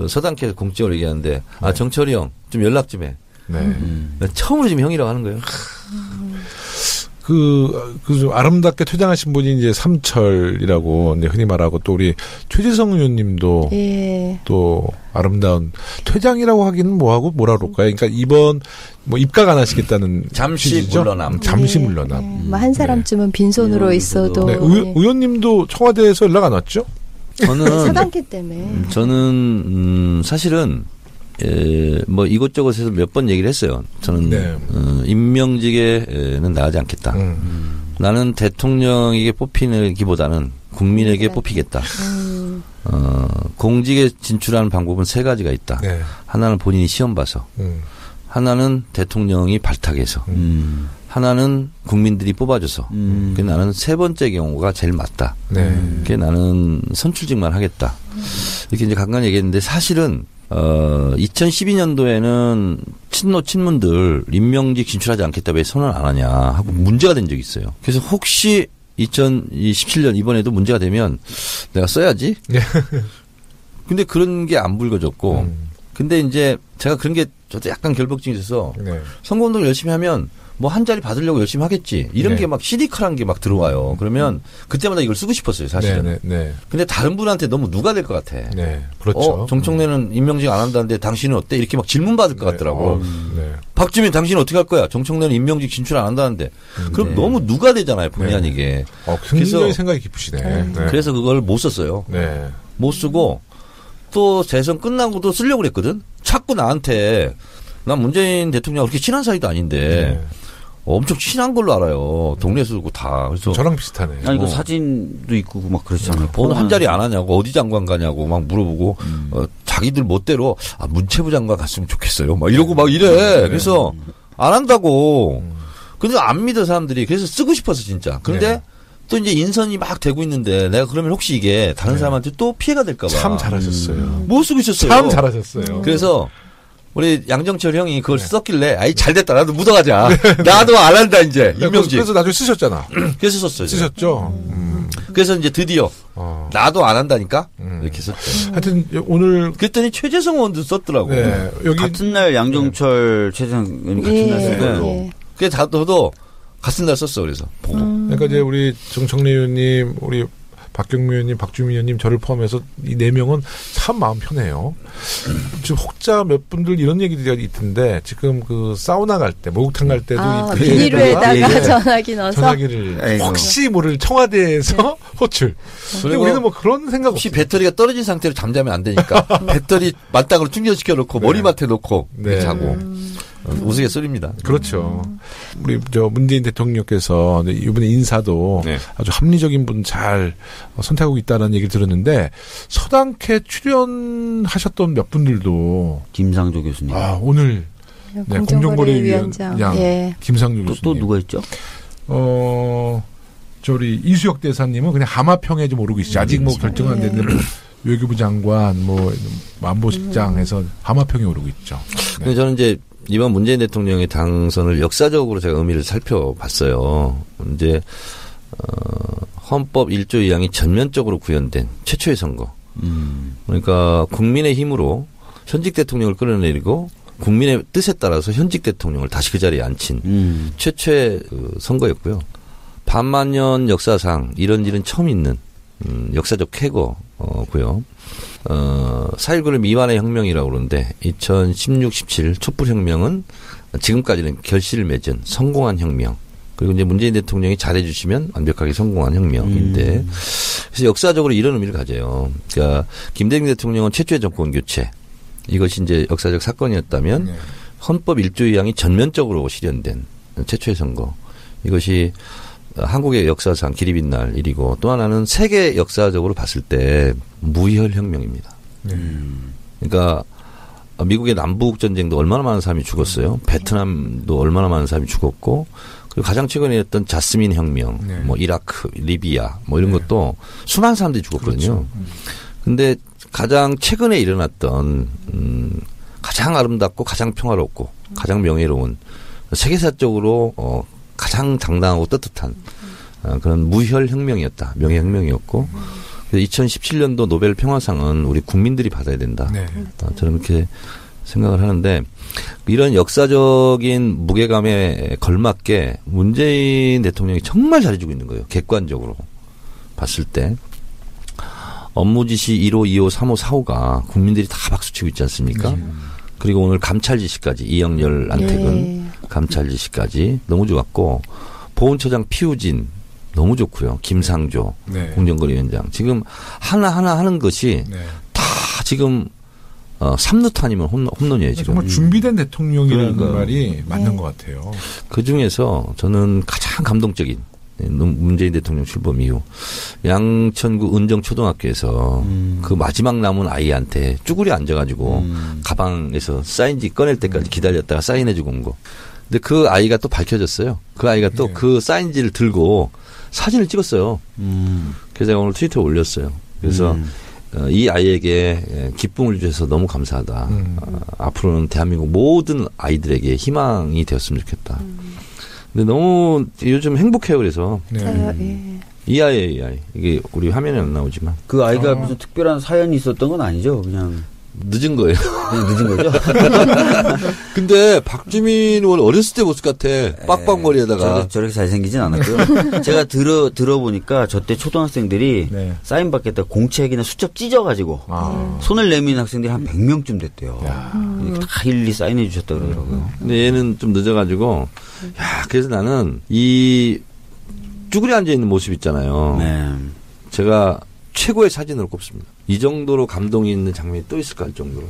서당캐에서 공적으로 얘기하는데, 아, 정철이 형, 좀 연락 좀 해. 네. 나 처음으로 지금 형이라고 하는 거예요. 좀 아름답게 퇴장하신 분이 이제 삼철이라고 이제 흔히 말하고 또 우리 최재성 의원님도 예. 또 아름다운 퇴장이라고 하기는 뭐하고 뭐라 그럴까요? 그러니까 이번 뭐 입각 안 하시겠다는 잠시 취지죠? 물러남. 잠시 네. 물러남. 뭐 한 사람쯤은 빈손으로 있어도 네. 예. 의원님도 청와대에서 연락 안 왔죠? 저는 사단계 때문에. 저는 사실은 뭐 이곳저곳에서 몇 번 얘기를 했어요. 저는 네. 임명직에는 나가지 않겠다. 나는 대통령에게 뽑히기보다는 국민에게 뽑히겠다. 공직에 진출하는 방법은 세 가지가 있다. 네. 하나는 본인이 시험 봐서, 하나는 대통령이 발탁해서, 하나는 국민들이 뽑아줘서. 그게 나는 세 번째 경우가 제일 맞다. 네. 그게 나는 선출직만 하겠다. 이렇게 이제 간간히 얘기했는데 사실은 2012년도에는 친문들 임명직 진출하지 않겠다 왜 선언 안 하냐 하고 문제가 된 적이 있어요. 그래서 혹시 2017년 이번에도 문제가 되면 내가 써야지. 근데 그런 게 안 불거졌고. 근데 이제 제가 그런 게 저도 약간 결벽증이 있어서 네. 선거운동을 열심히 하면 뭐 한 자리 받으려고 열심히 하겠지. 이런 네. 게 막 시니컬한 게 막 들어와요. 그러면 그때마다 이걸 쓰고 싶었어요, 사실은. 네, 네, 근데 다른 분한테 너무 누가 될 것 같아. 네. 그렇죠. 정청래는 임명직 안 한다는데 당신은 어때? 이렇게 막 질문 받을 것 같더라고. 네. 박주민 당신은 어떻게 할 거야? 정청래는 임명직 진출 안 한다는데. 그럼 너무 누가 되잖아요, 본의 네. 아니게. 굉장히 그래서- 생각이 깊으시네. 네. 그래서 그걸 못 썼어요. 네. 못 쓰고 또 대선 끝나고도 쓰려고 그랬거든. 자꾸 나한테 난 문재인 대통령하고 그렇게 친한 사이도 아닌데 네. 엄청 친한 걸로 알아요. 동네에서 그고 다. 그래서 저랑 비슷하네. 아니 그 사진도 있고 막 그러시잖아요. 오늘 한 자리 안 하냐고 어디 장관 가냐고 막 물어보고 자기들 멋대로 문체부 장관 갔으면 좋겠어요. 막 이러고 막 이래. 그래서 안 한다고. 근데 안 믿어 사람들이. 그래서 쓰고 싶어서 진짜. 그런데 네. 또 이제 인선이 막 되고 있는데 내가 그러면 혹시 이게 다른 사람한테 또 피해가 될까 봐. 참 잘하셨어요. 못 쓰고 있었어요. 참 잘하셨어요. 그래서 우리 양정철 형이 그걸 썼길래 아이 잘 됐다. 나도 묻어가자. 나도 안 한다 이제. 임명직. 그래서 나중에 쓰셨잖아. 그래서 썼어요. 제가. 쓰셨죠? 그래서 이제 드디어 나도 안 한다니까 이렇게 썼죠. 하여튼 오늘 그랬더니 최재성 의원도 썼더라고. 네, 여기 같은 날 양정철 최재성 의원이 같은 날 쓴 걸로. 예. 그게 저도 같은 날 썼어. 그래서 보고. 그러니까 이제 우리 정청래 의원님, 우리 박경미 의원님, 박주민 의원님 저를 포함해서 이 네 명은 참 마음 편해요. 지금 혹자 몇 분들 이런 얘기들이 있던데 지금 그 사우나 갈 때, 목욕탕 갈 때도 이 비닐에다가 예, 전화기 넣어서 전화기를 아이고. 혹시 모를 청와대에서 호출. 근데 그리고 우리는 뭐 그런 생각 혹시 없어요. 배터리가 떨어진 상태로 잠자면 안 되니까 배터리 만땅으로 충전시켜 놓고 머리맡에 놓고 네. 자고 우스갯소리입니다. 그렇죠. 우리 저 문재인 대통령께서 이번에 인사도 네. 아주 합리적인 분 잘 선택하고 있다는 얘기를 들었는데 서당캐 출연하셨던 몇 분들도 김상조 교수님. 오늘 네, 공정거래위원장 예. 김상조 또 교수님. 누가 있죠? 저리 이수혁 대사님은 그냥 하마평에 좀 오르고 있죠. 아직 뭐 결정 안 됐는데 뭐 외교부 장관, 뭐 안보실장에서 하마평에 오르고 있죠. 근데 저는 이제 이번 문재인 대통령의 당선을 역사적으로 제가 의미를 살펴봤어요. 이제 헌법 1조 2항이 전면적으로 구현된 최초의 선거. 그러니까 국민의 힘으로 현직 대통령을 끌어내리고 국민의 뜻에 따라서 현직 대통령을 다시 그 자리에 앉힌 최초의 선거였고요. 반만년 역사상 이런 일은 처음 있는 역사적 쾌거고요. 4.19를 미완의 혁명이라고 그러는데 2016, 17 촛불혁명은 지금까지는 결실을 맺은 성공한 혁명. 그리고 이제 문재인 대통령이 잘해주시면 완벽하게 성공한 혁명인데 그래서 역사적으로 이런 의미를 가져요. 그러니까 김대중 대통령은 최초의 정권 교체. 이것이 이제 역사적 사건이었다면 헌법 1조 2항이 전면적으로 실현된 최초의 선거. 이것이 한국의 역사상 길이 빛날 일이고 또 하나는 세계 역사적으로 봤을 때 무혈 혁명입니다. 그러니까 미국의 남북 전쟁도 얼마나 많은 사람이 죽었어요. 베트남도 얼마나 많은 사람이 죽었고 그리고 가장 최근에 했던 자스민 혁명, 뭐 이라크, 리비아 뭐 이런 것도 수많은 사람들이 죽었거든요. 그런데 가장 최근에 일어났던 가장 아름답고 가장 평화롭고 가장 명예로운 세계사적으로 가장 당당하고 떳떳한 그런 무혈 혁명이었다. 명예혁명이었고 그래서 2017년도 노벨 평화상은 우리 국민들이 받아야 된다. 네. 저는 그렇게 생각을 하는데 이런 역사적인 무게감에 걸맞게 문재인 대통령이 정말 잘해주고 있는 거예요. 객관적으로 봤을 때. 업무 지시 1호, 2호, 3호, 4호가 국민들이 다 박수치고 있지 않습니까? 그리고 오늘 감찰 지시까지 이영렬 안택은 감찰 지시까지 너무 좋았고 보훈처장 피우진 너무 좋고요. 김상조 공정거래위원장 지금 하나하나 하는 것이 다 지금 3루타 아니면 홈런이에요. 지금. 정말 준비된 대통령이라는 말이 맞는 것 같아요. 그중에서 저는 가장 감동적인 문재인 대통령 출범 이후 양천구 은정초등학교에서 그 마지막 남은 아이한테 쭈그려 앉아가지고 가방에서 사인지 꺼낼 때까지 기다렸다가 사인해주고 온 거. 근데 그 아이가 또 밝혀졌어요. 그 아이가 또 그 사인지를 들고 사진을 찍었어요. 그래서 제가 오늘 트위터에 올렸어요. 그래서 이 아이에게 기쁨을 주셔서 너무 감사하다. 앞으로는 대한민국 모든 아이들에게 희망이 되었으면 좋겠다. 근데 너무 요즘 행복해요. 그래서 이 아이 이게 우리 화면에 안 나오지만 그 아이가 무슨 특별한 사연이 있었던 건 아니죠. 그냥 늦은 거예요. 그냥 늦은 거죠. 근데 박주민 의원 어렸을 때 모습 같아. 빡빡머리에다가. 저렇게 잘생기진 않았고요. 제가 들어보니까 저 때 초등학생들이 사인 받겠다 공책이나 수첩 찢어가지고 손을 내미는 학생들이 한 100명쯤 됐대요. 다 일일이 사인해 주셨다 그러더라고요. 근데 얘는 좀 늦어가지고 그래서 나는 이 쭈그려 앉아있는 모습 있잖아요. 제가 최고의 사진으로 꼽습니다. 이 정도로 감동이 있는 장면이 또 있을까 할 정도로.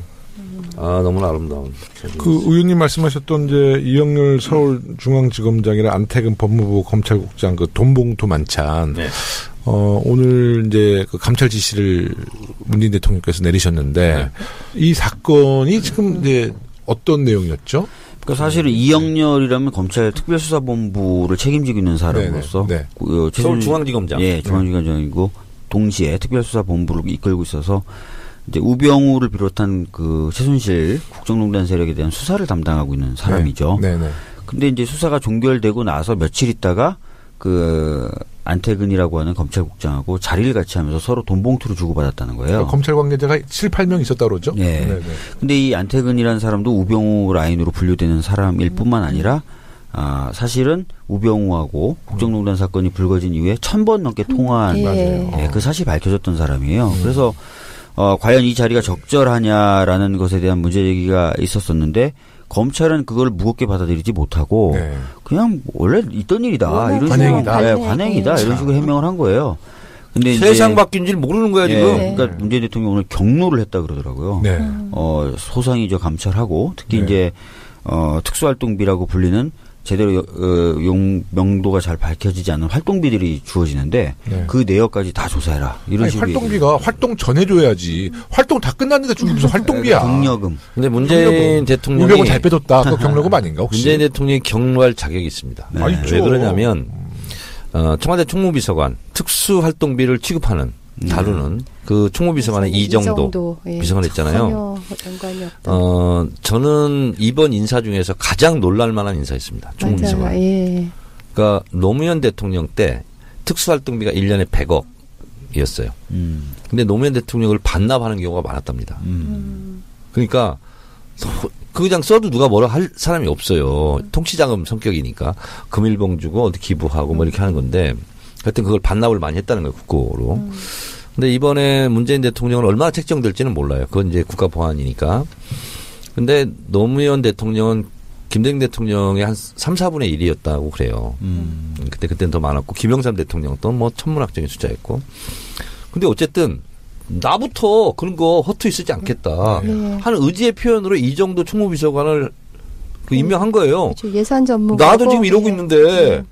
너무나 아름다운 사진이었어요. 그 의원님 말씀하셨던 이제 이영렬 서울중앙지검장이나 안태근 법무부 검찰국장 그 돈봉투 만찬. 오늘 이제 그 감찰 지시를 문재인 대통령께서 내리셨는데 이 사건이 지금 이제 어떤 내용이었죠? 그러니까 사실은 이영렬이라면 검찰 특별수사본부를 책임지고 있는 사람으로서 서울중앙지검장. 중앙지검장이고 동시에 특별수사본부를 이끌고 있어서 이제 우병우를 비롯한 그 최순실 국정농단 세력에 대한 수사를 담당하고 있는 사람이죠. 근데 이제 수사가 종결되고 나서 며칠 있다가 그 안태근이라고 하는 검찰국장하고 자리를 같이 하면서 서로 돈봉투를 주고받았다는 거예요. 그러니까 검찰 관계자가 7, 8명 있었다고 그러죠? 근데 이 안태근이라는 사람도 우병우 라인으로 분류되는 사람일 뿐만 아니라 사실은 우병우하고 국정농단 사건이 불거진 이후에 1000번 넘게 통화한 그 사실이 밝혀졌던 사람이에요. 그래서 과연 이 자리가 적절하냐라는 것에 대한 문제 제기가 있었었는데 검찰은 그걸 무겁게 받아들이지 못하고 그냥 원래 있던 일이다. 이런 관행이다. 관행이다. 이런 식으로 해명을 한 거예요. 근데 세상 바뀐 줄 모르는 거야 지금. 그러니까 문재인 대통령이 오늘 경로를 했다 그러더라고요. 소상이죠 감찰하고 특히 이제 특수활동비라고 불리는 제대로 명도가 잘 밝혀지지 않은 활동비들이 주어지는데 그 내역까지 다 조사해라. 이런 식으로. 활동비가 활동 전에 줘야지. 활동 다 끝났는데 준 게 무슨 활동비야. 경력금. 근데 문재인 대통령이 우병우 잘 빼줬다. 그 경력금 아닌가 혹시? 문재인 대통령이 경로할 자격이 있습니다. 왜 그러냐면 청와대 총무비서관 특수활동비를 취급하는 다루는 그 총무비서관의 이정도 비서관 있잖아요. 저는 이번 인사 중에서 가장 놀랄만한 인사였습니다. 총무비서관. 그러니까 노무현 대통령 때 특수활동비가 1년에 100억이었어요. 근데 노무현 대통령을 반납하는 경우가 많았답니다. 그러니까 그 그냥 써도 누가 뭐라 할 사람이 없어요. 통치자금 성격이니까 금일봉 주고 어디 기부하고 뭐 이렇게 하는 건데 하여튼 그걸 반납을 많이 했다는 거예요. 국고로. 근데 이번에 문재인 대통령은 얼마나 책정될지는 몰라요. 그건 이제 국가보안이니까. 근데 노무현 대통령은 김대중 대통령의 한 3, 4분의 1이었다고 그래요. 그때는 더 많았고 김영삼 대통령도 뭐 천문학적인 숫자였고. 근데 어쨌든 나부터 그런 거 허투루 쓰지 않겠다 하는 의지의 표현으로 이 정도 총무비서관을 임명한 거예요. 그렇죠. 예산 전문가. 나도 지금 이러고 있는데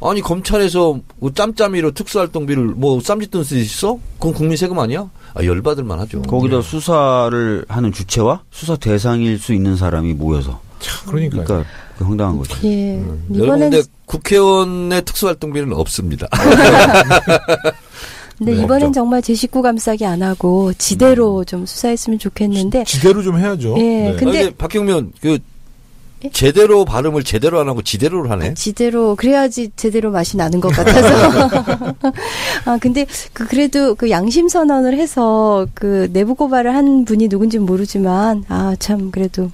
아니 검찰에서 뭐 짬짬이로 특수활동비를 뭐 쌈짓돈 쓸 수 있어? 그건 국민 세금 아니야? 열받을 만하죠. 거기다 수사를 하는 주체와 수사 대상일 수 있는 사람이 모여서. 그러니까 황당한 거죠. 여러분 근데 국회의원의 특수활동비는 없습니다. 근데 이번엔 정말 제 식구 감싸기 안 하고 지대로 좀 수사했으면 좋겠는데. 지대로 좀 해야죠. 근데 박경면 제대로 발음을 제대로 안 하고 지대로를 하네. 지대로 그래야지 제대로 맛이 나는 것 같아서. 근데 그래도 그 양심 선언을 해서 그 내부 고발을 한 분이 누군지는 모르지만 참 그래도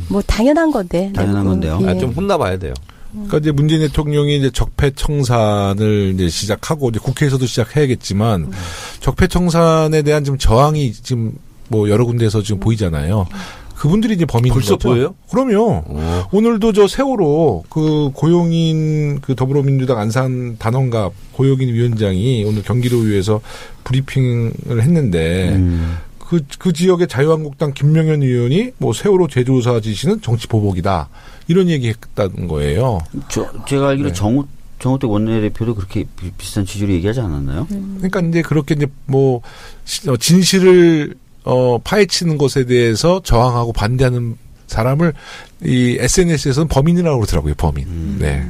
뭐 당연한 건데. 당연한 건데요. 예. 좀 혼나봐야 돼요. 그러니까 이제 문재인 대통령이 이제 적폐청산을 이제 시작하고 이제 국회에서도 시작해야겠지만 적폐청산에 대한 지금 저항이 지금 뭐 여러 군데에서 지금 보이잖아요. 그분들이 이제 범인인 벌써 거죠. 보여요? 그럼요. 오늘도 저 세월호 그 고용인 그 더불어민주당 안산 단원갑 고용인 위원장이 오늘 경기도의회에서 브리핑을 했는데 그 지역의 자유한국당 김명현 의원이 뭐 세월호 제조사 지시는 정치 보복이다 이런 얘기했다는 거예요. 제가 알기로 네. 정우택 원내대표도 그렇게 비슷한 취지로 얘기하지 않았나요? 그러니까 이제 그렇게 이제 뭐 진실을 파헤치는 것에 대해서 저항하고 반대하는 사람을 이 SNS에서는 범인이라고 그러더라고요. 범인. 네.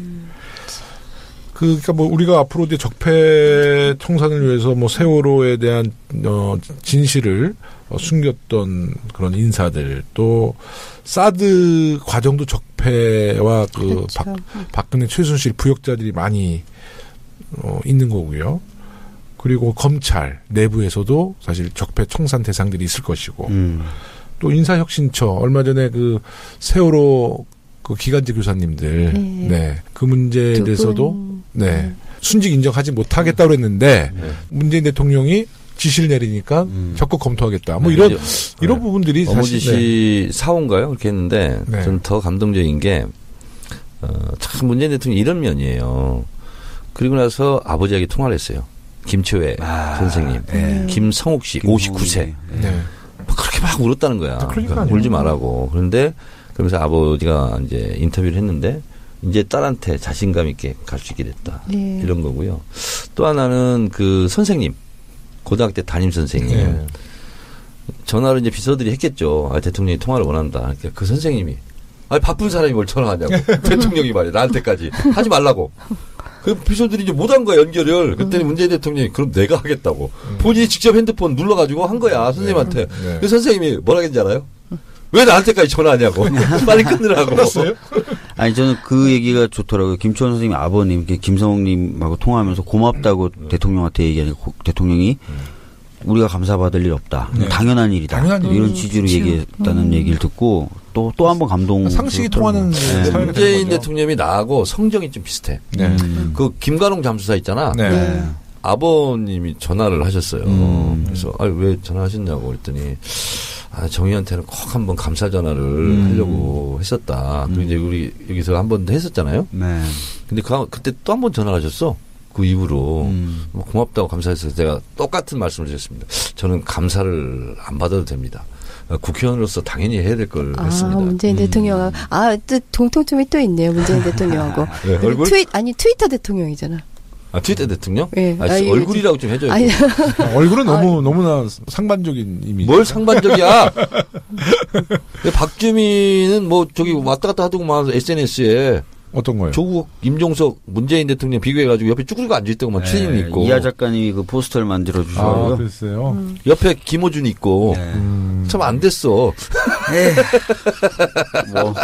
그러니까 뭐 우리가 앞으로 이제 적폐 청산을 위해서 뭐 세월호에 대한 진실을 숨겼던 그런 인사들 또 사드 과정도 적폐와 그 그렇죠. 박근혜 최순실 부역자들이 많이 있는 거고요. 그리고 검찰 내부에서도 사실 적폐 청산 대상들이 있을 것이고 또 인사혁신처 얼마 전에 그 세월호 그 기간제 교사님들 네. 그 문제에 대해서도 네. 순직 인정하지 못하겠다고 했는데 문재인 대통령이 지시를 내리니까 적극 검토하겠다. 뭐 이런 부분들이 어머지 사실 씨 사원가요? 그렇게 했는데 네. 저는 더 감동적인 게 참 문재인 대통령이 이런 면이에요. 그리고 나서 아버지에게 통화를 했어요. 김초회 선생님, 김성욱 씨, 59세. 네. 그렇게 막 울었다는 거야. 그러니까 울지 말라고. 그런데 그러면서 아버지가 이제 인터뷰를 했는데 이제 딸한테 자신감 있게 갈 수 있게 됐다. 네. 이런 거고요. 또 하나는 그 선생님, 고등학교 때 담임 선생님. 네. 전화를 이제 비서들이 했겠죠. 대통령이 통화를 원한다. 그러니까 그 선생님이 바쁜 사람이 뭘 전화하냐고. 대통령이 말이야. 나한테까지. 하지 말라고. 그 비서들이 이제 못한 거야, 연결을. 그랬더니 문재인 대통령이 그럼 내가 하겠다고. 본인이 직접 핸드폰 눌러가지고 한 거야, 선생님한테. 네. 그 선생님이 뭐라 했는지 알아요? 왜 나한테까지 전화하냐고. 빨리 끊으라고. 그랬어요? 아니 저는 그 얘기가 좋더라고요. 김초원 선생님 아버님, 김성욱님하고 통화하면서 고맙다고 대통령한테 얘기하니까 대통령이 우리가 감사받을 일 없다. 네. 당연한 일이다. 당연한 일. 이런 취지로 얘기했다는 얘기를 듣고 또 한 번 감동. 상식이 통하는 사회가 문재인 되는 거죠. 대통령이 나하고 성정이 좀 비슷해. 네. 그 김관홍 잠수사 있잖아. 네. 아버님이 전화를 하셨어요. 그래서 왜 전화하셨냐고 그랬더니 정의한테는 꼭 한번 감사 전화를 하려고 했었다. 그리고 이제 우리 여기서 한 번 했었잖아요. 네. 근데 그때 또 한 번 전화를 하셨어. 그 이후로 고맙다고 감사해서 제가 똑같은 말씀을 드렸습니다. 저는 감사를 안 받아도 됩니다. 국회의원으로서 당연히 해야 될 걸 했습니다. 문재인 대통령하고 또 공통점이 또 있네요. 문재인 대통령하고. 네, 얼굴? 트위터 대통령이잖아. 트위터 대통령? 네. 얼굴이라고 좀 해줘요. 얼굴은 너무나 상반적인 이미지. 뭘 상반적이야? 박주민은 뭐 저기 왔다 갔다 하더구만 SNS에. 어떤 거요? 조국, 임종석, 문재인 대통령 비교해가지고 옆에 쭈그리고 앉아있다고만 추진이 있고. 이하 작가님이 그 포스터를 만들어 주셔서 글쎄요. 옆에 김호준이 있고. 참 안 됐어. 뭐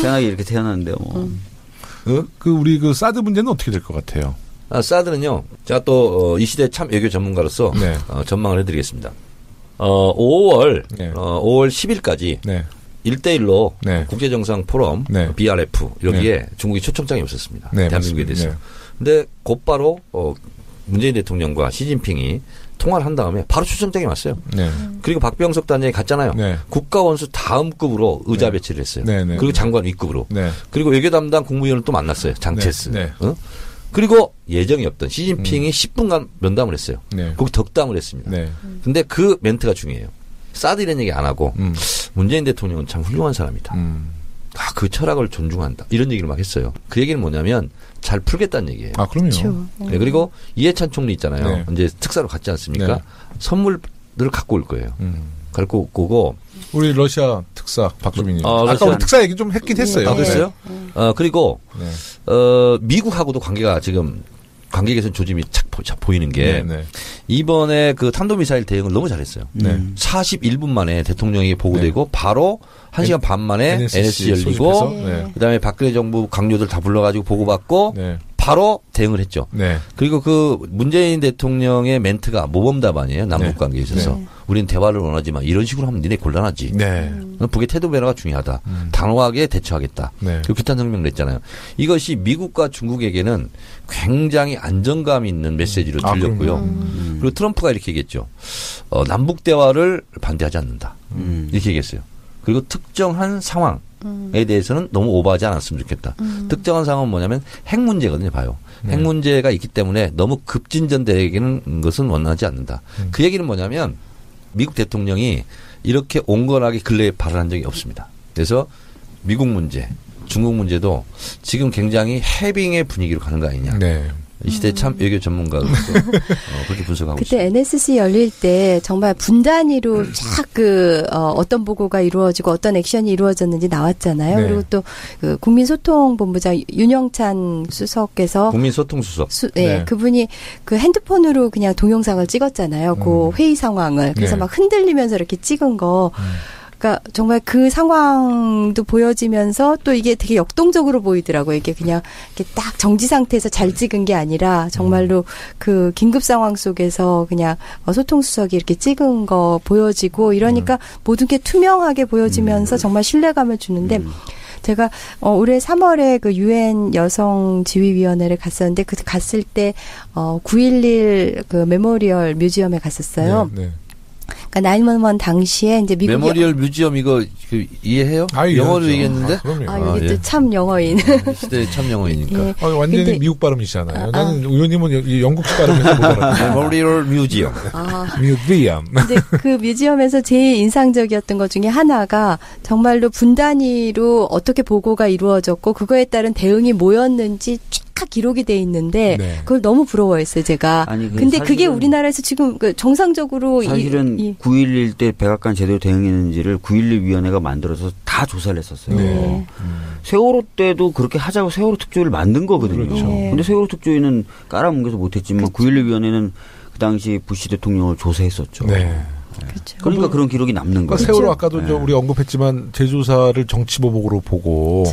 태어나기 이렇게 태어났는데요. 뭐. 우리 그 사드 문제는 어떻게 될 것 같아요? 사드는요. 제가 또 이 시대 참 외교 전문가로서 네. 전망을 해드리겠습니다. 5월 네. 5월 10일까지 네. 1대1로 네. 국제정상 포럼 네. BRF 여기에 중국이 초청장이 없었습니다. 네, 대한민국에 맞습니다. 대해서. 네. 근데 곧바로 문재인 대통령과 시진핑이 통화를 한 다음에 바로 초청장이 왔어요. 네. 그리고 박병석 단장이 갔잖아요. 네. 국가원수 다음급으로 의자 배치를 했어요. 네, 네. 그리고 장관 윗급으로. 네. 그리고 외교 담당 국무위원을 또 만났어요. 장체스. 네, 네. 어? 그리고 예정이 없던 시진핑이 10분간 면담을 했어요. 네. 거기 덕담을 했습니다. 네. 근데 그 멘트가 중요해요. 사드 이런 얘기 안 하고 문재인 대통령은 참 훌륭한 사람이다. 그 철학을 존중한다. 이런 얘기를 막 했어요. 그 얘기는 뭐냐면 잘 풀겠다는 얘기예요. 그럼요. 그렇죠. 네, 그리고 이해찬 총리 있잖아요. 네. 이제 특사로 갔지 않습니까? 네. 선물을 갖고 올 거예요. 갖고 오고 우리 러시아 특사 박주민이. 러시아. 아까 우리 특사 얘기 좀 했긴 했어요. 그랬어요? 네. 그리고 네. 미국하고도 관계가 지금 관계 개선 조짐이 착 보이는 게 네. 이번에 그 탄도미사일 대응을 너무 잘했어요. 네. 41분 만에 대통령이 보고되고 바로 1시간 반 만에 NSC 열리고 소집해서, 네. 그다음에 박근혜 정부 강요들 다 불러가지고 보고받고 네. 바로 대응을 했죠. 네. 그리고 그 문재인 대통령의 멘트가 모범답안이에요. 남북관계에 있어서. 네. 우리는 대화를 원하지만 이런 식으로 하면 니네 곤란하지. 네. 북의 태도 변화가 중요하다. 단호하게 대처하겠다. 네. 그리고 규탄 성명을 냈잖아요. 이것이 미국과 중국에게는 굉장히 안정감 있는 메시지로 들렸고요. 그리고 트럼프가 이렇게 얘기했죠. 남북 대화를 반대하지 않는다. 이렇게 얘기했어요. 그리고 특정한 상황에 대해서는 너무 오버하지 않았으면 좋겠다. 특정한 상황은 뭐냐면 핵 문제거든요. 봐요. 핵 문제가 있기 때문에 너무 급진전되는 것은 원하지 않는다. 그 얘기는 뭐냐면 미국 대통령이 이렇게 온건하게 근래에 발언한 적이 없습니다. 그래서 미국 문제, 중국 문제도 지금 굉장히 해빙의 분위기로 가는 거 아니냐. 네. 이 시대 참 외교 전문가로서 그렇게 분석하고 그때 있습니다. NSC 열릴 때 정말 분단위로 쫙 어떤 보고가 이루어지고 어떤 액션이 이루어졌는지 나왔잖아요. 네. 그리고 또 그 국민소통본부장 윤영찬 수석께서 국민소통수석. 네. 그분이 그 핸드폰으로 그냥 동영상을 찍었잖아요. 그 회의 상황을. 그래서 네. 막 흔들리면서 이렇게 찍은 거. 그러니까 정말 그 상황도 보여지면서 또 이게 되게 역동적으로 보이더라고요. 이게 그냥 이렇게 딱 정지 상태에서 잘 찍은 게 아니라 정말로 그 긴급 상황 속에서 그냥 소통수석이 이렇게 찍은 거 보여지고 이러니까 모든 게 투명하게 보여지면서 정말 신뢰감을 주는데 제가 올해 3월에 그 유엔 여성 지휘위원회를 갔었는데 그 갔을 때 9.11 그 메모리얼 뮤지엄에 갔었어요. 네. 그러니까 911 당시에 이제 미국 메모리얼 뮤지엄 이거 이해해요? 아유, 영어로 이해하죠. 얘기했는데? 그럼요. 여기 예. 또 참 영어인. 시대의 참 영어이니까. 예. 완전히 근데- 미국 발음이시잖아요. 나는 의원님은 영국식 발음해서 못 알아듣어요. 메모리얼 뮤지엄. 뮤지엄. 근데 그 뮤지엄에서 제일 인상적이었던 것 중에 하나가 정말로 분단위로 어떻게 보고가 이루어졌고 그거에 따른 대응이 뭐였는지 쫙 기록이 돼 있는데 네. 그걸 너무 부러워했어요, 제가. 아니, 근데 그게 사실은- 우리나라에서 지금 그 정상적으로 사실은 9.11 때 백악관 제대로 대응했는지를 9.11 위원회가 만들어서 다 조사를 했었어요. 네. 세월호 때도 그렇게 하자고 세월호 특조위를 만든 거거든요. 그렇죠. 네. 근데 세월호 특조위는 깔아뭉개서 못했지만 9.11 위원회는 그 당시 부시 대통령을 조사했었죠. 네. 그렇죠. 그러니까 그런 기록이 남는 그러니까 거예요. 세월호 아까도 네. 저 우리 언급했지만 제조사를 정치보복으로 보고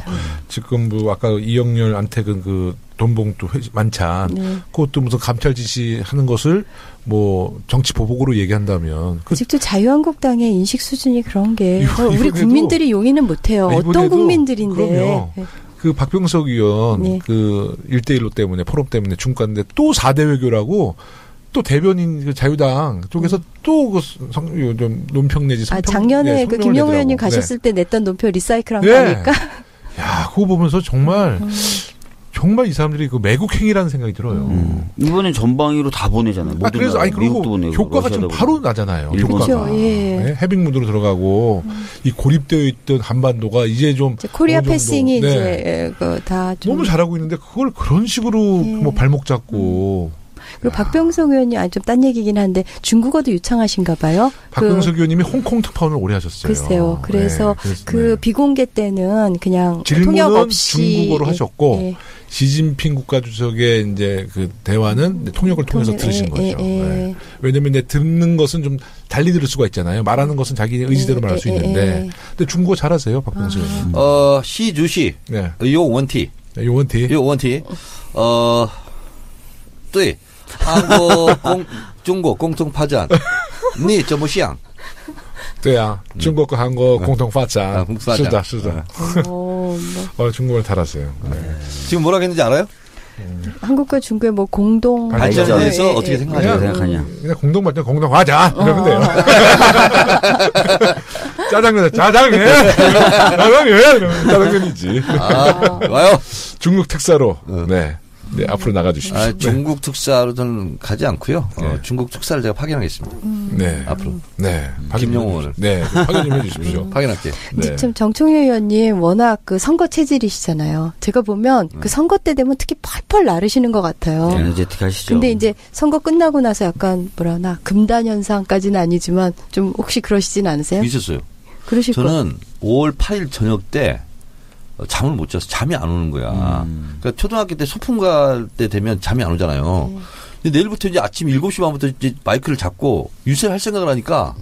지금 뭐 아까 이영렬 안택은 그 돈봉투 만찬 네. 그것도 무슨 감찰 지시하는 것을 뭐 정치보복으로 얘기한다면 그 직접 자유한국당의 인식 수준이 그런 게 우리 이번에도- 국민들이 용인은 못해요. 어떤 이번에도 국민들인데. 그럼요. 그 박병석 의원 네. 그 1대1로 때문에 포럼 때문에 중과인데 또 4대 외교라고 또 대변인 그 자유당 쪽에서 또 좀 논평 내지 성평 작년에 네, 그 성명을 김용호 내더라고. 의원님 가셨을 때 냈던 논표 리사이클한 네. 거니까. 야, 그거 보면서 정말 이 사람들이 그 매국 행위라는 생각이 들어요. 이번엔 전방위로 다 보내잖아요. 모든 그래서 나라, 미국도 그리고 보내고 효과가 좀 러시아도 바로 보내고. 나잖아요. 일본. 효과가. 그렇죠. 예. 네, 해빙무드로 들어가고 이 고립되어 있던 한반도가 이제 좀 이제 코리아 어느 정도, 패싱이 네. 이제 다 좀. 너무 잘하고 있는데 그걸 그런 식으로 예. 뭐 발목 잡고 그리고 박병석 의원이 좀 딴 얘기긴 한데 중국어도 유창하신가 봐요. 박병석 의원님이 홍콩 특파원을 오래 하셨어요. 글쎄요. 그래서 네, 그 비공개 때는 그냥 통역 질문은 없이 중국어로 하셨고 예. 시진핑 국가주석의 이제 그 대화는 통역을 통해서 들으신 거죠. 네. 왜냐하면 이제 듣는 것은 좀 달리 들을 수가 있잖아요. 말하는 것은 자기 의지대로 말할 수 있는데, 근데 중국어 잘하세요, 박병석 의원님. 시주시, 네, 요 원티, 요원티. 요 원티, 对中国共同发展你怎么想对啊，中国和韩国共同发展。共同发展。是的，是的。 중국어를 잘하세요. 네. 지금 뭐라고 했는지 알아요? 한국과 중국의 뭐 공동 발전에 대해서 예, 어떻게 예. 생각하냐? 생각하냐? 그냥 공동발전, 공동하자. 이러면 돼요. 짜장면, 짜장면. 짜장면. 짜장면이지. 아, 와요. 중국 특사로. 네. 네, 앞으로 나가주십시오. 아, 중국 특사로 저는 가지 않고요. 네. 중국 특사를 제가 파견하겠습니다. 네. 앞으로. 네. 김용호를. 네. 확인 좀 해주십시오. 파견할게. 네. 참 정청래 의원님 워낙 그 선거 체질이시잖아요. 제가 보면 그 선거 때 되면 특히 펄펄 나르시는 것 같아요. 에너제틱 하시죠. 근데 이제 선거 끝나고 나서 약간 뭐라나 금단 현상까지는 아니지만 좀 혹시 그러시진 않으세요? 있었어요. 그러실 거. 저는 5월 8일 저녁 때 잠을 못 자서 잠이 안 오는 거야. 그러니까 초등학교 때 소풍 갈 때 되면 잠이 안 오잖아요. 근데 내일부터 이제 아침 7시 반부터 이제 마이크를 잡고 유세를 할 생각을 하니까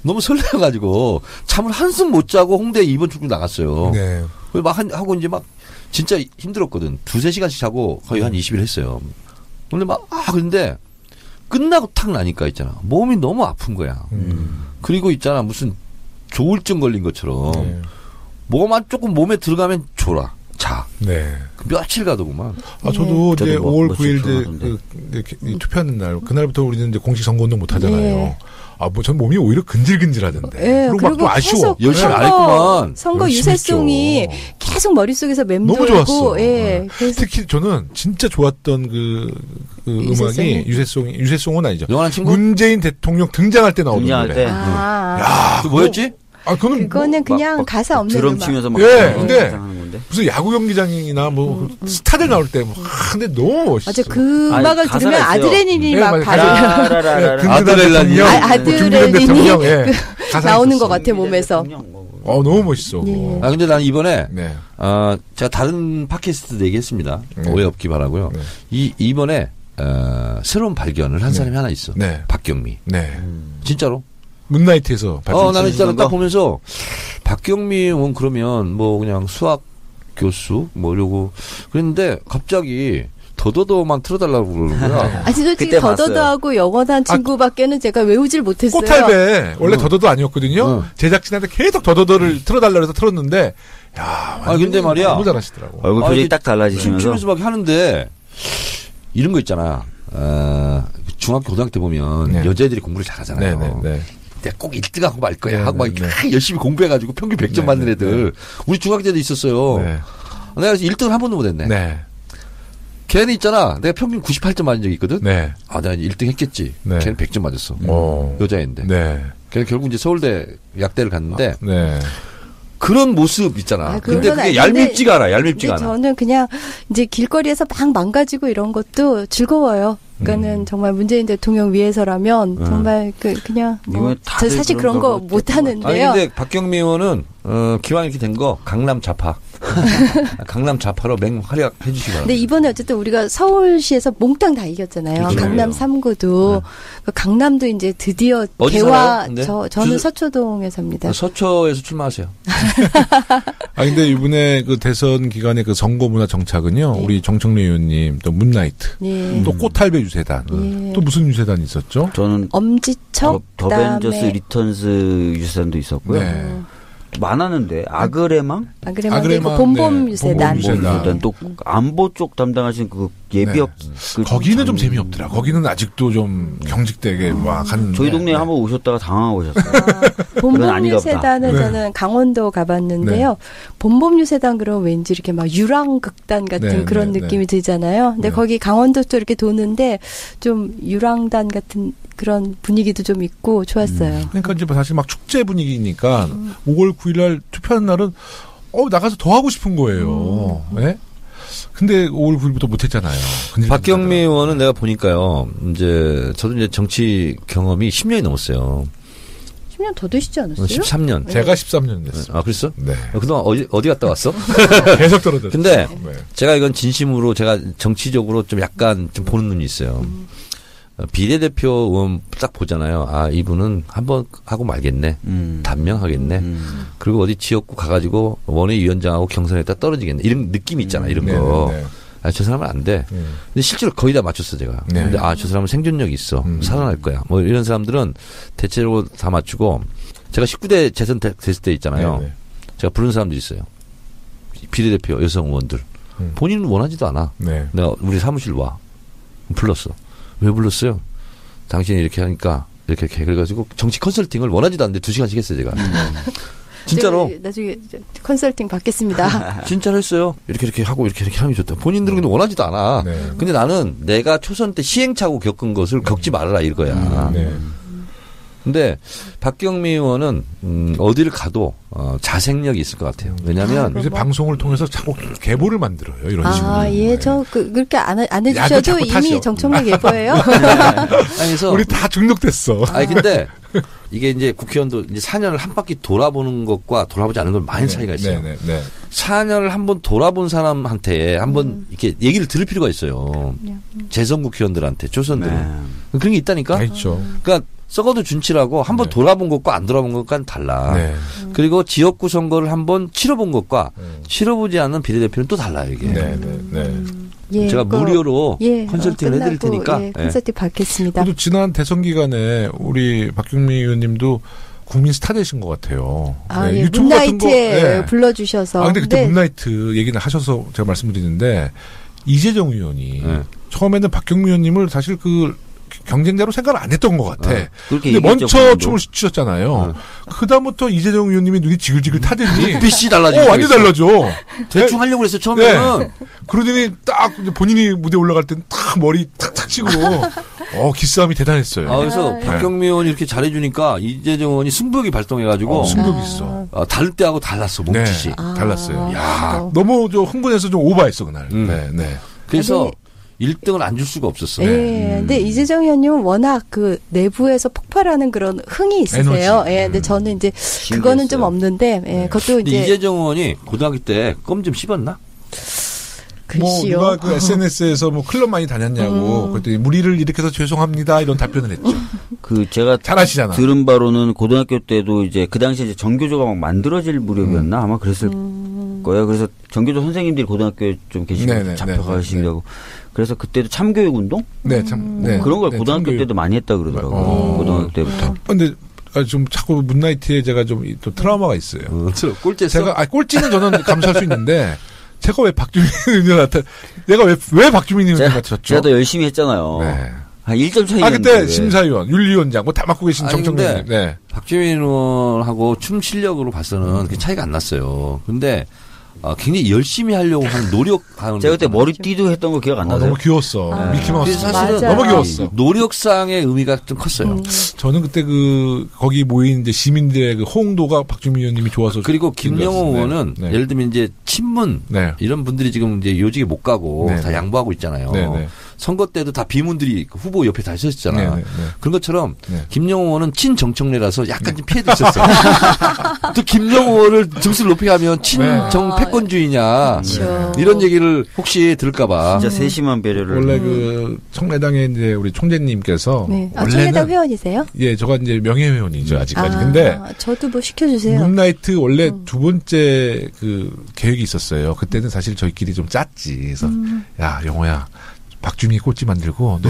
너무 설레가지고 잠을 한숨 못 자고 홍대 2번 출구 나갔어요. 네. 막 하고 이제 막 진짜 힘들었거든. 2-3시간씩 자고 거의 한 20일 했어요. 근데 근데 끝나고 탁 나니까 있잖아. 몸이 너무 아픈 거야. 그리고 있잖아. 무슨 조울증 걸린 것처럼. 네. 뭐만 조금 몸에 들어가면 졸아. 자. 네. 며칠 가더구만. 저도 이제 저도 5월 며칠 9일 투표하는 날, 그날부터 우리는 이제 공식 선거운동 못 하잖아요. 네. 전 몸이 오히려 근질근질하던데. 네, 그리고 막 좀 아쉬워. 열심히 안 했구만. 선거 열심히 유세송이 했죠. 계속 머릿속에서 맴돌고. 너무 좋았어. 예. 그래서 특히 저는 진짜 좋았던 그 음악이 유세송은 아니죠. 영원한 친구? 문재인 대통령 등장할 때 나오는 등장할 노래. 때. 야, 그 뭐였지? 그거는 그냥 막 가사 없는 드럼 음악. 치면서 막 예, 근데 하는 건데. 무슨 야구 경기장이나 스타들 나올 때 근데 너무 멋있어. 맞아, 그 아니, 음악을 가사가 들으면 있어요. 아드레날린이 네, 막 맞아요. 가죠. 든든한 아드레날린이. 대통령, 아드레날린이 김정은 대통령, 예. 가사 나오는 있었어. 것 같아, 몸에서. 너무 멋있어. 예. 근데 난 이번에 네. 제가 다른 팟캐스트도 얘기했습니다. 네. 오해 없기 바라고요. 네. 이번에 새로운 발견을 한 사람이 하나 있어. 네. 박경미. 네. 진짜로. 문나이트에서 나는 진짜 선거? 딱 보면서 박경미 의원 그러면 뭐 그냥 수학 교수 뭐 이러고 그랬는데 갑자기 더더더만 틀어달라고 그러는 거야. 아니, 솔직히 그때 더더더하고 영원한 친구밖에는 제가 외우질 못했어요. 꽃탈배 원래 더더더 아니었거든요. 응. 제작진한테 계속 더더더를 틀어달라 해서 틀었는데 야, 근데 말이야. 너무 잘하시더라고. 얼굴 표정이 이게 딱 달라지시면서. 춤추면서 막 하는데 이런 거 있잖아. 중학교 고등학교 때 보면 네. 여자애들이 공부를 잘하잖아요. 네. 내가 꼭 1등하고 말 거야 네, 하고 막 네. 열심히 공부해가지고 평균 100점 네, 받는 네, 애들. 우리 중학교 때도 있었어요. 네. 내가 1등을 한 번도 못했네. 네. 걔는 있잖아. 내가 평균 98점 맞은 적이 있거든. 네. 내가 1등 했겠지. 네. 걔는 100점 맞았어. 어. 여자애인데. 네. 걔는 결국 이제 서울대 약대를 갔는데 네. 그런 모습 있잖아. 그건 근데 그게 아닌데, 얄밉지가 않아. 근데 얄밉지가 않아. 저는 그냥 이제 길거리에서 막 망가지고 이런 것도 즐거워요. 그러니까는 정말 문재인 대통령 위해서라면 정말 그냥 뭐 이거 다들 저 사실 그런 거 그런 못 거 하는데요. 아니 근데 박경미 의원은 기왕 이렇게 된 거 강남 좌파. 강남 좌파로 맹활약해 주시기 바랍니다. 근데 이번에 어쨌든 우리가 서울시에서 몽땅 다 이겼잖아요. 그렇죠. 강남 3구도 강남도 이제 드디어 어디 개화. 살아요? 근데? 저는 서초동에 삽니다. 서초에서 출마하세요. 근데 이번에 그 대선 기간의 그 선거문화 정착은요. 네. 우리 정청래 의원님 또 문나이트 예. 또 꽃탈배 유세단 예. 또 무슨 유세단이 있었죠? 저는 엄지척 더벤져스 그다음에 리턴스 유세단도 있었고요. 네. 많았는데 아그레망 아그레망 봄봄 네. 유세단. 봄봄 유세단. 유세단 또 안보 쪽 담당하신 그 예비역 그 거기는 좀 장- 재미없더라. 거기는 아직도 좀 경직되게 막 한. 저희 동네에 네. 한번 오셨다가 당황하고 오셨어요. 봄봄 아닌가 보다. 유세단은 네. 저는 강원도 가봤는데요. 봄봄 유세단 그러면 왠지 이렇게 막 유랑극단 같은 네, 그런 네, 느낌이 네. 들잖아요. 근데 네. 거기 강원도 쪽 이렇게 도는데 좀 유랑단 같은 그런 분위기도 좀 있고 좋았어요. 그러니까 이제 사실 막 축제 분위기니까 5월 9일날 투표하는 날은 나가서 더 하고 싶은 거예요. 네? 근데 5월 9일부터 못했잖아요. 박경미 의원은 내가 보니까요. 이제 저도 이제 정치 경험이 10년이 넘었어요. 10년 더 되시지 않았어요? 13년. 제가 13년 됐어요. 그랬어? 네. 그동안 어디 갔다 왔어? 계속 떨어졌어요. 근데 네. 제가 이건 진심으로 제가 정치적으로 좀 약간 좀 보는 눈이 있어요. 비례대표 의원 딱 보잖아요. 이분은 한번 하고 말겠네. 단명하겠네. 그리고 어디 지역구 가가지고 원외위원장하고 경선에다 떨어지겠네. 이런 느낌이 있잖아. 이런 거. 네. 저 사람은 안 돼. 근데 실제로 거의 다 맞췄어, 제가. 네. 근데 저 사람은 생존력이 있어. 살아날 거야. 뭐 이런 사람들은 대체적으로 다 맞추고 제가 19대 재선 됐을 때 있잖아요. 네. 제가 부른 사람들이 있어요. 비례대표 여성 의원들. 본인은 원하지도 않아. 네. 내가 우리 사무실 와. 불렀어. 왜 불렀어요? 당신이 이렇게 하니까 이렇게 그래가지고 정치 컨설팅을 원하지도 않는데 2시간씩 했어요, 제가. 진짜로. 나중에 컨설팅 받겠습니다. 진짜로 했어요. 이렇게 하고 이렇게 하는 게 좋다. 본인들은 근데 원하지도 않아. 네. 근데 나는 내가 초선 때 시행착오 겪은 것을 겪지 말아라 이거야. 네. 근데 박경미 의원은 어디를 가도 자생력이 있을 것 같아요. 왜냐하면 요새 방송을 통해서 자꾸 계보를 만들어요. 이런 식으로. 예, 저 그렇게 안 야도 해주셔도 자꾸 이미 타시오. 정청래 예뻐예요. 그래서 우리 다 중독됐어. 근데 이게 이제 국회의원도 이제 4년을 한 바퀴 돌아보는 것과 돌아보지 않는 건 많은 차이가 있어요. 네, 네, 네. 4년을 한번 돌아본 사람한테 한번 이렇게 얘기를 들을 필요가 있어요. 재선 국회의원들한테, 조선들은. 네. 그런 게 있다니까? 다 있죠. 그러니까 썩어도 준치라고 한번 네. 돌아본 것과 안 돌아본 것과는 달라. 네. 그리고 지역구 선거를 한번 치러본 것과 치러보지 않는 비례대표는 또 달라요, 이게. 네, 네, 네. 예, 제가 그거, 무료로 예, 컨설팅을 해드릴 끝나고, 테니까. 예, 컨설팅 받겠습니다. 그래도 지난 대선 기간에 우리 박경미 의원님도 국민 스타 되신 것 같아요. 아, 네, 예, 유튜브 같은 거. 문나이트에 네. 불러주셔서. 아, 근데 그때 네. 문나이트 얘기는 하셔서 제가 말씀드리는데 이재정 의원이 네. 처음에는 박경미 의원님을 사실 그 경쟁자로 생각을 안 했던 것 같아. 그렇게 근데 얘기했죠, 먼저 본인도. 춤을 추셨잖아요. 그다음부터 이재정 의원님이 눈이 지글지글 타더니 빛이 달라지고. 완전 달라져. 대충 하려고 그랬어요, 처음에는. 네. 그러더니 딱 본인이 무대 올라갈 땐 딱 머리 탁탁 치고 기싸움이 대단했어요. 아, 그래서 예. 박경미 의원이 이렇게 잘해주니까 이재정 의원이 승부욕이 발동해가지고. 승부욕 있어. 다를 때하고 달랐어, 몸짓이. 네, 달랐어요. 야. 너무 좀 흥분해서 좀 오버했어 그날. 음. 네, 네. 그래서 1등을 안 줄 수가 없었어. 예, 네. 근데 이재정 의원님은 워낙 그 내부에서 폭발하는 그런 흥이 있으세요. 에너지. 예, 근데 저는 이제 그거는 좀 없는데, 예, 그것도 근데 이제 이재정 의원이 고등학교 때 껌 좀 씹었나? 뭐 글씨요. 누가 그 SNS에서 뭐 클럽 많이 다녔냐고 그랬더니 무리를 일으켜서 죄송합니다 이런 답변을 했죠. 그 제가 잘하시잖아. 들은 바로는 고등학교 때도 이제 그 당시에 이제 정교조가 막 만들어질 무렵이었나 아마 그랬을 거예요. 그래서 정교조 선생님들이 고등학교에 좀 계시고 네네, 잡혀가시려고. 그래서 그때도 참교육 운동 네, 참. 네. 그런 걸 네, 고등학교 참교육. 때도 많이 했다 그러더라고요. 고등학교 때부터. 근데 좀 자꾸 문나이트에 제가 좀 또 트라우마가 있어요. 꼴찌했어? 제가 꼴찌는 저는 감수할 수 있는데 제가 왜 박주민 의원한테 내가 왜 박주민 의원 같았죠? 제가 더 열심히 했잖아요. 네. 한 1점 차이였는데. 그때 심사위원, 윤리위원장 뭐 다 맡고 계신 아니, 정청래. 근데 네. 박주민 의원하고 춤 실력으로 봐서는 그 차이가 안 났어요. 근데 굉장히 열심히 하려고 하는 노력하는. 제가 그때 머리띠도 했던 거 기억 안 나세요? 너무 귀여웠어. 미키마우스. 그래서 사실은 맞아요. 너무 귀여웠어. 노력상의 의미가 좀 컸어요. 저는 그때 거기 모인 이제 시민들의 그 호응도가 박주민 의원님이 좋아서. 그리고 김영호 네. 의원은 네. 예를 들면 이제 친문 네. 이런 분들이 지금 이제 요직에 못 가고 네. 다 양보하고 있잖아요. 네, 네. 선거 때도 다 비문들이 후보 옆에 다 있었잖아. 네, 네, 네. 그런 것처럼 네. 김영호 의원은 친정청래라서 약간 좀 피해도 있었어요. 또 김영호 의원을 등수를 높게 하면 친정 패권주의냐 그렇죠. 이런 얘기를 혹시 들을까봐. 진짜 세심한 배려를. 원래 그 청래당의 이제 우리 총재님께서 네. 아, 원래는 청래당 회원이세요? 예, 저가 이제 명예회원이죠 아직까지. 근데 저도 뭐 시켜주세요. 문나이트 원래 두 번째 그 계획이 있었어요. 그때는 사실 저희끼리 좀 짰지. 그래서 야 영호야 박주민이 꼴찌 만들고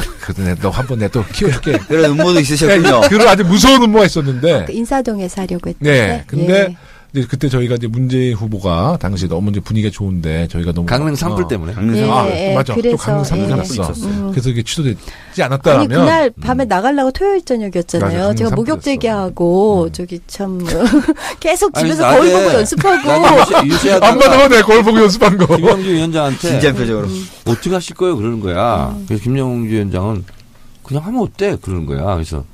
너 한번 내가 또 키워줄게. 그런 음모도 있으셨군요. 그런 아주 무서운 음모가 있었는데. 그 인사동에서 하려고 했는데. 네. 근데 예. 이제 그때 저희가 이제 문재인 후보가 당시 너무 이제 분위기가 좋은데 저희가 너무 강릉 산불 때문에. 강릉 아, 예, 맞아. 또 그래서, 강릉 산불이 예. 났어. 있었어요. 그래서 이게 취소되지 아니 않았다면 그날 밤에 나가려고 토요일 저녁이었잖아요. 맞아, 제가 강릉 목욕 산불이었어. 대기하고 저기 참 계속 아니, 집에서 낮에 거울 보고 연습하고. 안 유세하다가 받아도 내 거울 보고 연습한 거. 김영주 위원장한테 진지한 표정으로. 어떻게 하실 거예요? 그러는 거야. 그래서 김영주 위원장은 그냥 하면 어때? 그러는 거야. 그래서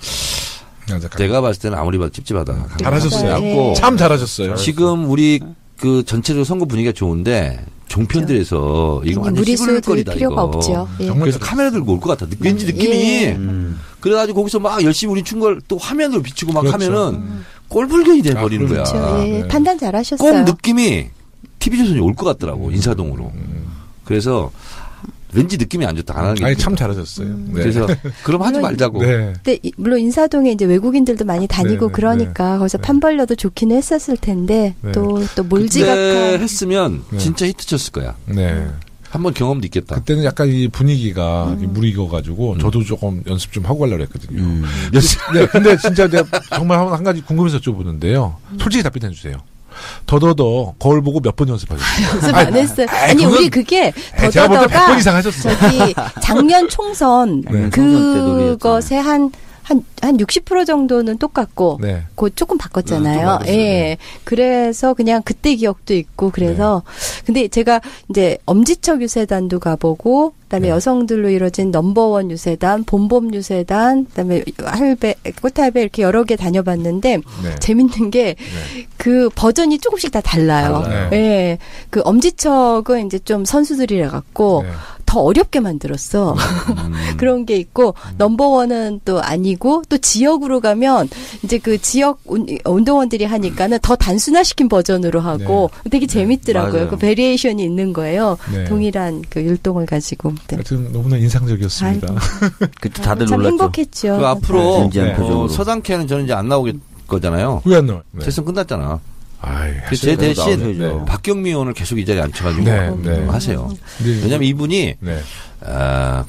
내가 봤을 때는 아무리 봐도 찝찝하다. 잘하셨어요. 갖고 참 잘하셨어요. 지금 우리 그 전체적으로 선거 분위기가 좋은데 종편들에서 이거 완전 무리수 씹을 들 거리다 필요가 이거. 없죠. 예. 정말 그래서 카메라 들고 올 것 같아. 왠지 느낌이. 예. 그래가지고 거기서 막 열심히 우리 춘 걸 또 화면으로 비추고 막 그렇죠. 하면은 꼴불견이 돼버리는 거야. 그렇죠. 예. 네. 판단 꼭 잘하셨어요. 느낌이 TV조선이 올 것 같더라고. 인사동으로. 그래서 왠지 느낌이 안 좋다. 안 하는 게. 아니 참 좋다. 잘하셨어요. 네. 그래서 그럼 하지 말자고. 네. 근데 물론 인사동에 이제 외국인들도 많이 다니고 네, 그러니까 거기서 판 벌려도 좋기는 했었을 텐데 네. 또 그때 몰지각한 했으면 네. 진짜 히트 쳤을 거야. 네. 한번 경험도 있겠다. 그때는 약간 이 분위기가 무리익어가지고 저도 조금 연습 좀 하고 가려고 했거든요. 네, 근데 진짜 내가 정말 한 가지 궁금해서 여쭤보는데요. 솔직히 답변해 주세요. 더더더 거울 보고 몇 번 연습하셨어요? 연습 안 했어요. 아니 그건- 우리 그게 제가 볼 때 100번 더더더가 이상 하셨어요. 저기 작년 총선 네. 그것에 한 60% 정도는 똑같고 네. 그 조금 바꿨잖아요. 좀 바꿨어요. 예. 그래서 그냥 그때 기억도 있고 그래서 근데 제가 이제 엄지척 유세단도 가보고 그다음에 네. 여성들로 이루어진 넘버원 유세단, 봄봄 유세단, 그다음에 할배, 꽃할배 이렇게 여러 개 다녀봤는데 네. 재밌는 게 그 버전이 조금씩 다 달라요. 달라요. 예. 그 엄지척은 이제 좀 선수들이라 갖고 네. 더 어렵게 만들었어. 그런 게 있고 넘버원은 또 아니고 또 지역으로 가면 이제 그 지역 운동원들이 하니까는 더 단순화시킨 버전으로 하고 되게 재밌더라고요. 맞아요. 그 베리에이션이 있는 거예요. 네. 동일한 그 율동을 가지고. 네. 하여튼 너무나 인상적이었습니다. 그때 다들 참 놀랐죠. 행복했죠. 그 앞으로 진지한 네. 표정으로. 서당캐는 저는 이제 안 나오게 거잖아요. 왜 안 나와? 네. 대선 끝났잖아. 아이, 제 대신 나오셔야죠. 박경미 의원을 계속 이 자리에 앉혀가지고 네. 하세요. 네. 왜냐하면 이분이 네.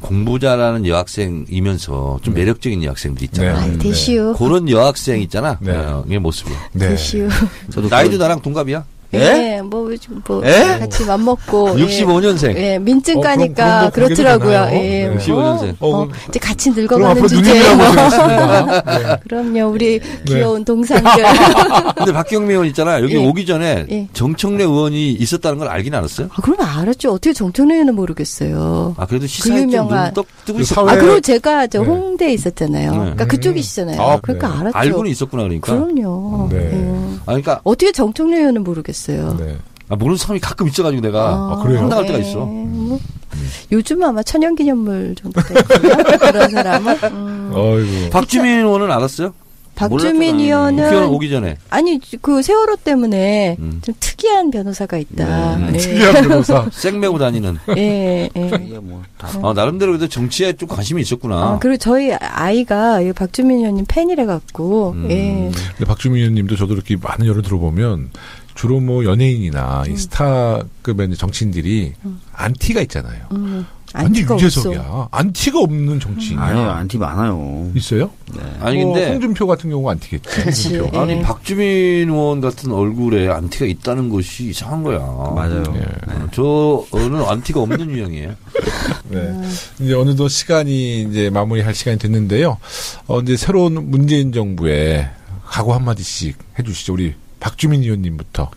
공부 잘하는 여학생이면서 좀 매력적인 여학생들 있잖아. 네. 대시우. 그런 여학생 있잖아. 네. 이게 모습이야. 네. 대시우. 저도 나이도 나랑 동갑이야. 예, 뭐 에? 같이 맘먹고 65년생. 예, 민증 그런 까니까 거 그렇더라고요. 관계도 예, 되나요? 네. 65년생. 이제 같이 그럼 늙어가는 앞으로 주제예요. 누님이라고 모시겠습니다. 네. 그럼요, 우리 귀여운 동상들. 근데 박경미 의원 있잖아. 여기 예. 오기 전에 예. 정청래 의원이 있었다는 걸 알긴 알았어요? 아, 그럼 알았죠. 어떻게 정청래는 모르겠어요. 아, 그래도 시사에 좀 유명한- 눈 뜨고 그 있었 사회- 아, 그리고 제가 저 네. 홍대에 있었잖아요. 그러니까 그쪽이시잖아요. 아, 그러니까 네. 알았죠. 알고는 있었구나 그러니까. 그럼요. 네. 예. 아, 그러니까 어떻게 정청래 의원은 모르겠어요. 네. 모르는 사람이 가끔 있어가지고 내가 아, 그래요? 황당할 때가 있어. 뭐, 요즘 아마 천연기념물 정도 되고요. 그런 사람은. 어이구. 박주민 의원은 알았어요? 박주민 국회의원 의원은 오기 전에. 아니 그 세월호 때문에 음. 좀 특이한 변호사가 있다. 네. 예. 특이한 변호사. 생 메고 다니는. 예, 예. 이게 뭐 다. 나름대로 그래도 정치에 좀 관심이 있었구나. 아, 그리고 저희 아이가 이 박주민 의원님 팬이래 갖고 예. 근데 박주민 의원님도 저도 이렇게 많은 예를 들어보면 주로 뭐 연예인이나 이 스타급의 이제 정치인들이 안티가 있잖아요. 완전 안티가 유재석이야. 없어. 안티가 없는 정치인이야. 아니요, 안티 많아요. 있어요? 아니 뭐 근데 홍준표 같은 경우가 안티겠지. 그치. 홍준표. 아니 예. 박주민 의원 같은 얼굴에 안티가 있다는 것이 이상한 거야. 맞아요. 예. 저는 안티가 없는 유형이에요. 네. 이제 어느덧 시간이 이제 마무리할 시간이 됐는데요. 이제 새로운 문재인 정부에 각오 한마디씩 해주시죠. 우리 박주민 의원님부터.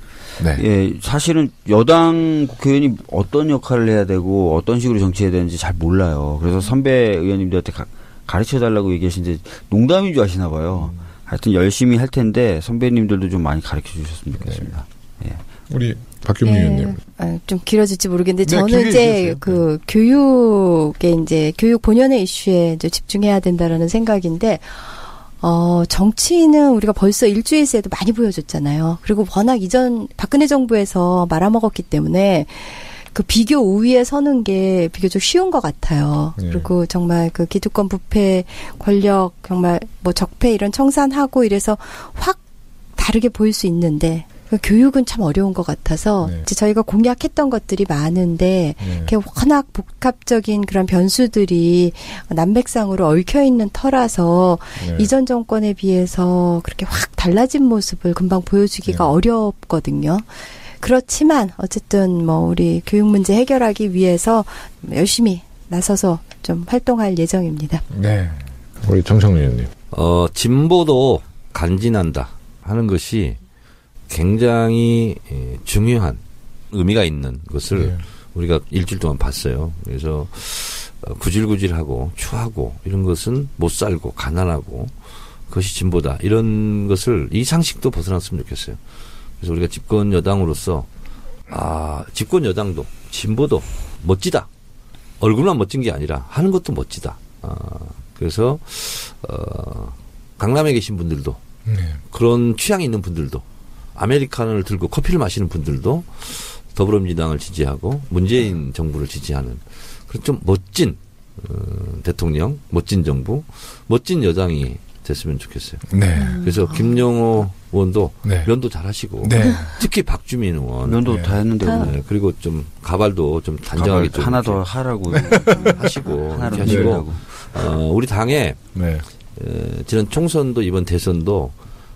네. 예, 사실은 여당 국회의원이 어떤 역할을 해야 되고 어떤 식으로 정치해야 되는지 잘 몰라요. 그래서 선배 의원님들한테 가르쳐 달라고 얘기하시는데 농담인 줄 아시나 봐요. 하여튼 열심히 할 텐데 선배님들도 좀 많이 가르쳐 주셨으면 좋겠습니다. 예. 우리 박규민 의원님. 좀 길어질지 모르겠는데 네, 저는 길게 이제 얘기해주세요. 그 교육에 이제 교육 본연의 이슈에 이제 집중해야 된다라는 생각인데 정치인은 우리가 벌써 일주일새도 많이 보여줬잖아요. 그리고 워낙 이전 박근혜 정부에서 말아먹었기 때문에 그 비교 우위에 서는 게 비교적 쉬운 것 같아요. 네. 그리고 정말 그 기득권 부패 권력 정말 뭐 적폐 이런 청산하고 이래서 확 다르게 보일 수 있는데 그 교육은 참 어려운 것 같아서 네. 이제 저희가 공약했던 것들이 많은데 네. 이렇게 워낙 복합적인 그런 변수들이 난백상으로 얽혀 있는 터라서 네. 이전 정권에 비해서 그렇게 확 달라진 모습을 금방 보여주기가 네. 어렵거든요. 그렇지만 어쨌든 뭐 우리 교육 문제 해결하기 위해서 열심히 나서서 좀 활동할 예정입니다. 네. 우리 정청래 의원님. 진보도 간진한다 하는 것이 굉장히 중요한 의미가 있는 것을 네. 우리가 일주일 동안 봤어요. 그래서 구질구질하고 추하고 이런 것은 못 살고 가난하고 그것이 진보다 이런 것을 이 상식도 벗어났으면 좋겠어요. 그래서 우리가 집권 여당으로서 집권 여당도 진보도 멋지다. 얼굴만 멋진 게 아니라 하는 것도 멋지다. 그래서 강남에 계신 분들도 네. 그런 취향이 있는 분들도 아메리카노를 들고 커피를 마시는 분들도 더불어민주당을 지지하고 문재인 정부를 지지하는 그런 좀 멋진 대통령, 멋진 정부, 멋진 여당이 됐으면 좋겠어요. 네. 그래서 김영호 의원도 네. 면도 잘하시고 네. 특히 박주민 의원 면도 네. 다 했는데 오늘 네, 그리고 좀 가발도 좀 단정하게 좀 하나 더 이렇게 하라고 하시고 하나로 이렇게 하시고 하시고 우리 당에 네. 지난 총선도 이번 대선도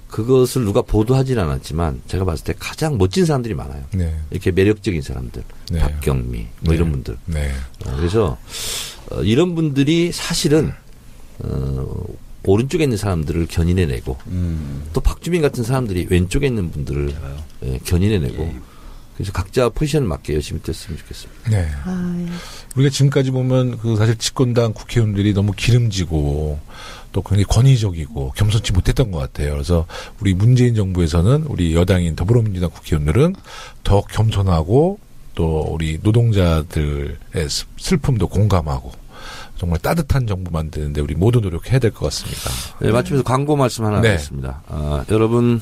그것을 누가 보도하지는 않았지만 제가 봤을 때 가장 멋진 사람들이 많아요. 네. 이렇게 매력적인 사람들, 네. 박경미 뭐 네. 이런 분들. 네. 그래서 이런 분들이 사실은 오른쪽에 있는 사람들을 견인해내고 또 박주민 같은 사람들이 왼쪽에 있는 분들을 견인해내고 그래서 각자 포지션을 맞게 열심히 됐으면 좋겠습니다. 네. 우리가 지금까지 보면 그 사실 집권당 국회의원들이 너무 기름지고 또 굉장히 권위적이고 겸손치 못했던 것 같아요. 그래서 우리 문재인 정부에서는 우리 여당인 더불어민주당 국회의원들은 더 겸손하고 또 우리 노동자들의 슬픔도 공감하고 정말 따뜻한 정부 만드는데 우리 모두 노력해야 될 것 같습니다. 네, 마치면서 광고 말씀 하나 하겠습니다. 여러분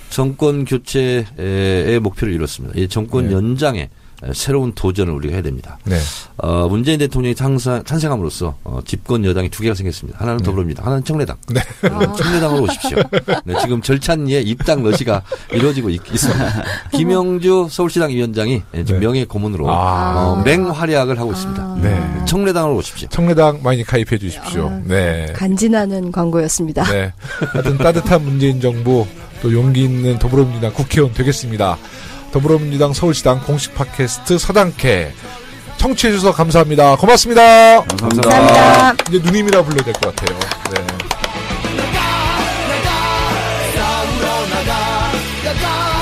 정권 교체의 목표를 이뤘습니다. 이 정권 연장에 새로운 도전을 우리가 해야 됩니다. 네. 문재인 대통령이 찬생함으로써 집권 여당이 두 개가 생겼습니다. 하나는 더불어민주당, 하나는 청래당. 네. 청래당으로 오십시오. 네, 지금 절찬리에 입당 러시가 이루어지고 있습니다. 김영주 서울시당 위원장이 지금 명예 고문으로 맹활약을 하고 있습니다. 네. 청래당으로 오십시오. 청래당 많이 가입해 주십시오. 네. 간지나는 광고였습니다. 네. 하여튼 따뜻한 문재인 정부 또 용기 있는 더불어민주당 국회의원 되겠습니다. 더불어민주당 서울시당 공식 팟캐스트 서당캐 청취해 주셔서 감사합니다. 고맙습니다. 감사합니다. 이제 누님이라 불러야 될 것 같아요. 네. 나가 싸우러 나가